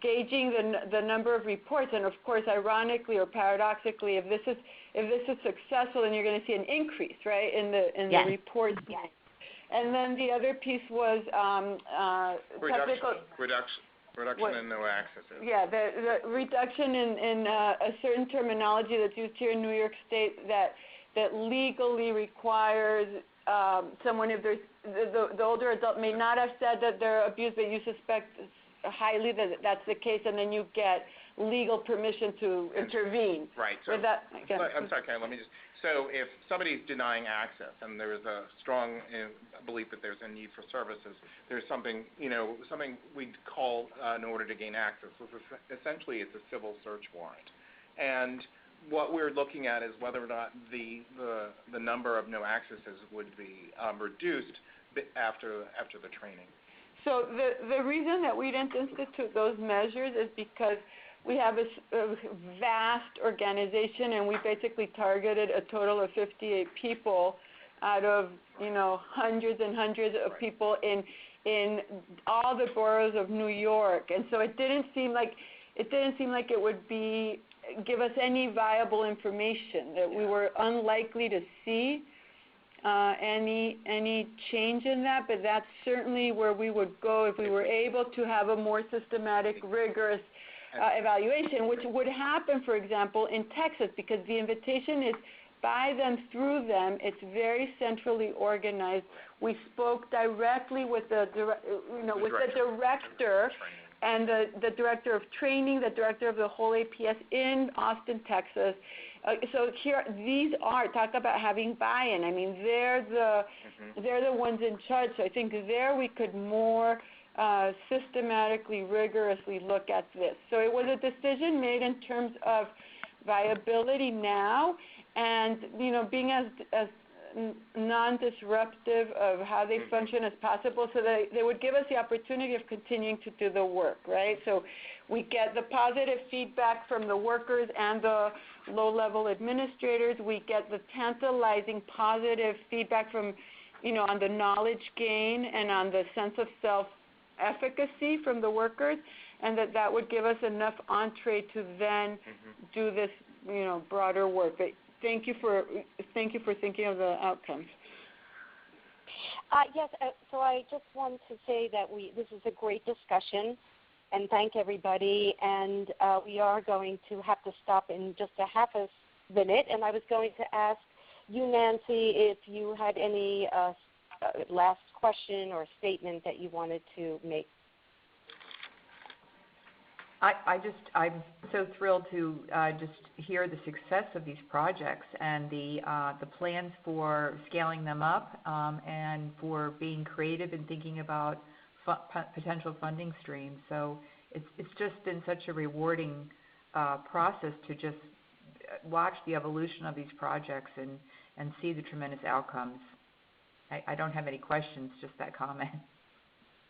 S7: gauging the number of reports, and of course, ironically or paradoxically, if this is successful, then you're going to see an increase, right, in the reports. Yes. And then the other piece was
S8: reduction in no accesses.
S7: Yeah, the reduction in a certain terminology that's used here in New York State that legally requires someone, if there's the older adult may not have said that they're abused, but you suspect highly that that's the case, and then you get legal permission to intervene.
S8: Right. So, I'm sorry, Karen, let me just, so if somebody's denying access and there is a strong belief that there's a need for services, there's something we'd call in order to gain access. Essentially, it's a civil search warrant. And what we're looking at is whether or not the number of no accesses would be reduced after the training.
S7: So the reason that we didn't institute those measures is because we have a vast organization, and we basically targeted a total of 58 people out of hundreds and hundreds of people in all the boroughs of New York, and so it didn't seem like it would give us any viable information, that we were unlikely to see any change in that, but that's certainly where we would go if we were able to have a more systematic, rigorous evaluation, which would happen, for example, in Texas, because the invitation is by them, through them. It's very centrally organized. We spoke directly with the director and the director of training, the director of the whole APS in Austin, Texas. So here, these are, talk about having buy-in. I mean, they're the ones in charge. So I think there we could more systematically, rigorously look at this. So it was a decision made in terms of viability now, and being as non-disruptive of how they function as possible, so that they would give us the opportunity of continuing to do the work, right? So we get the positive feedback from the workers and the low-level administrators. We get the tantalizing positive feedback from, on the knowledge gain and on the sense of self-efficacy from the workers, and that would give us enough entree to then do this, broader work. But thank you for thinking of the outcomes.
S3: Yes, so I just wanted to say that this is a great discussion, and thank everybody. And we are going to have to stop in just a half a minute. And I was going to ask you, Nancy, if you had any last question or statement that you wanted to make.
S4: I'm so thrilled to just hear the success of these projects and the plans for scaling them up, and for being creative and thinking about potential funding streams. So it's just been such a rewarding process to just watch the evolution of these projects and see the tremendous outcomes. I don't have any questions, just that comment.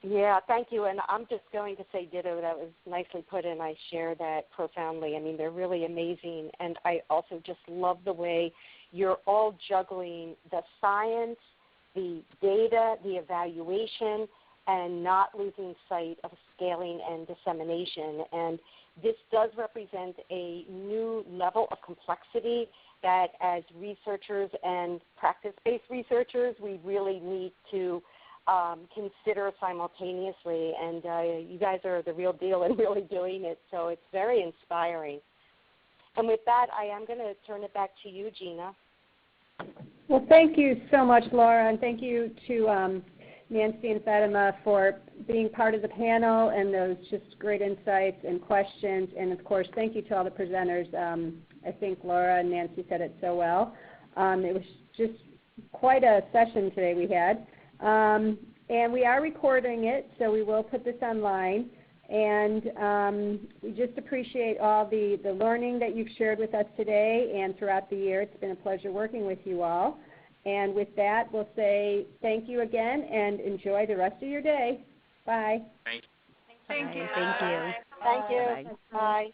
S3: Yeah, thank you. And I'm just going to say ditto. That was nicely put, and I share that profoundly. I mean, they're really amazing. And I also just love the way you're all juggling the science, the data, the evaluation, and not losing sight of scaling and dissemination. And this does represent a new level of complexity that as researchers and practice-based researchers, we really need to consider simultaneously, and you guys are the real deal and really doing it, so it's very inspiring. And with that, I am going to turn it back to you, Gina.
S1: Well, thank you so much, Laura, and thank you to Nancy and Fatima for being part of the panel and those just great insights and questions, and of course, thank you to all the presenters. I think Laura and Nancy said it so well. It was just quite a session today we had. And we are recording it, so we will put this online. And we just appreciate all the learning that you've shared with us today and throughout the year. It's been a pleasure working with you all. And with that, we'll say thank you again and enjoy the rest of your day. Bye.
S8: Thank you.
S7: Thank you.
S5: Thank you.
S3: Thank you.
S5: Bye.
S3: Bye.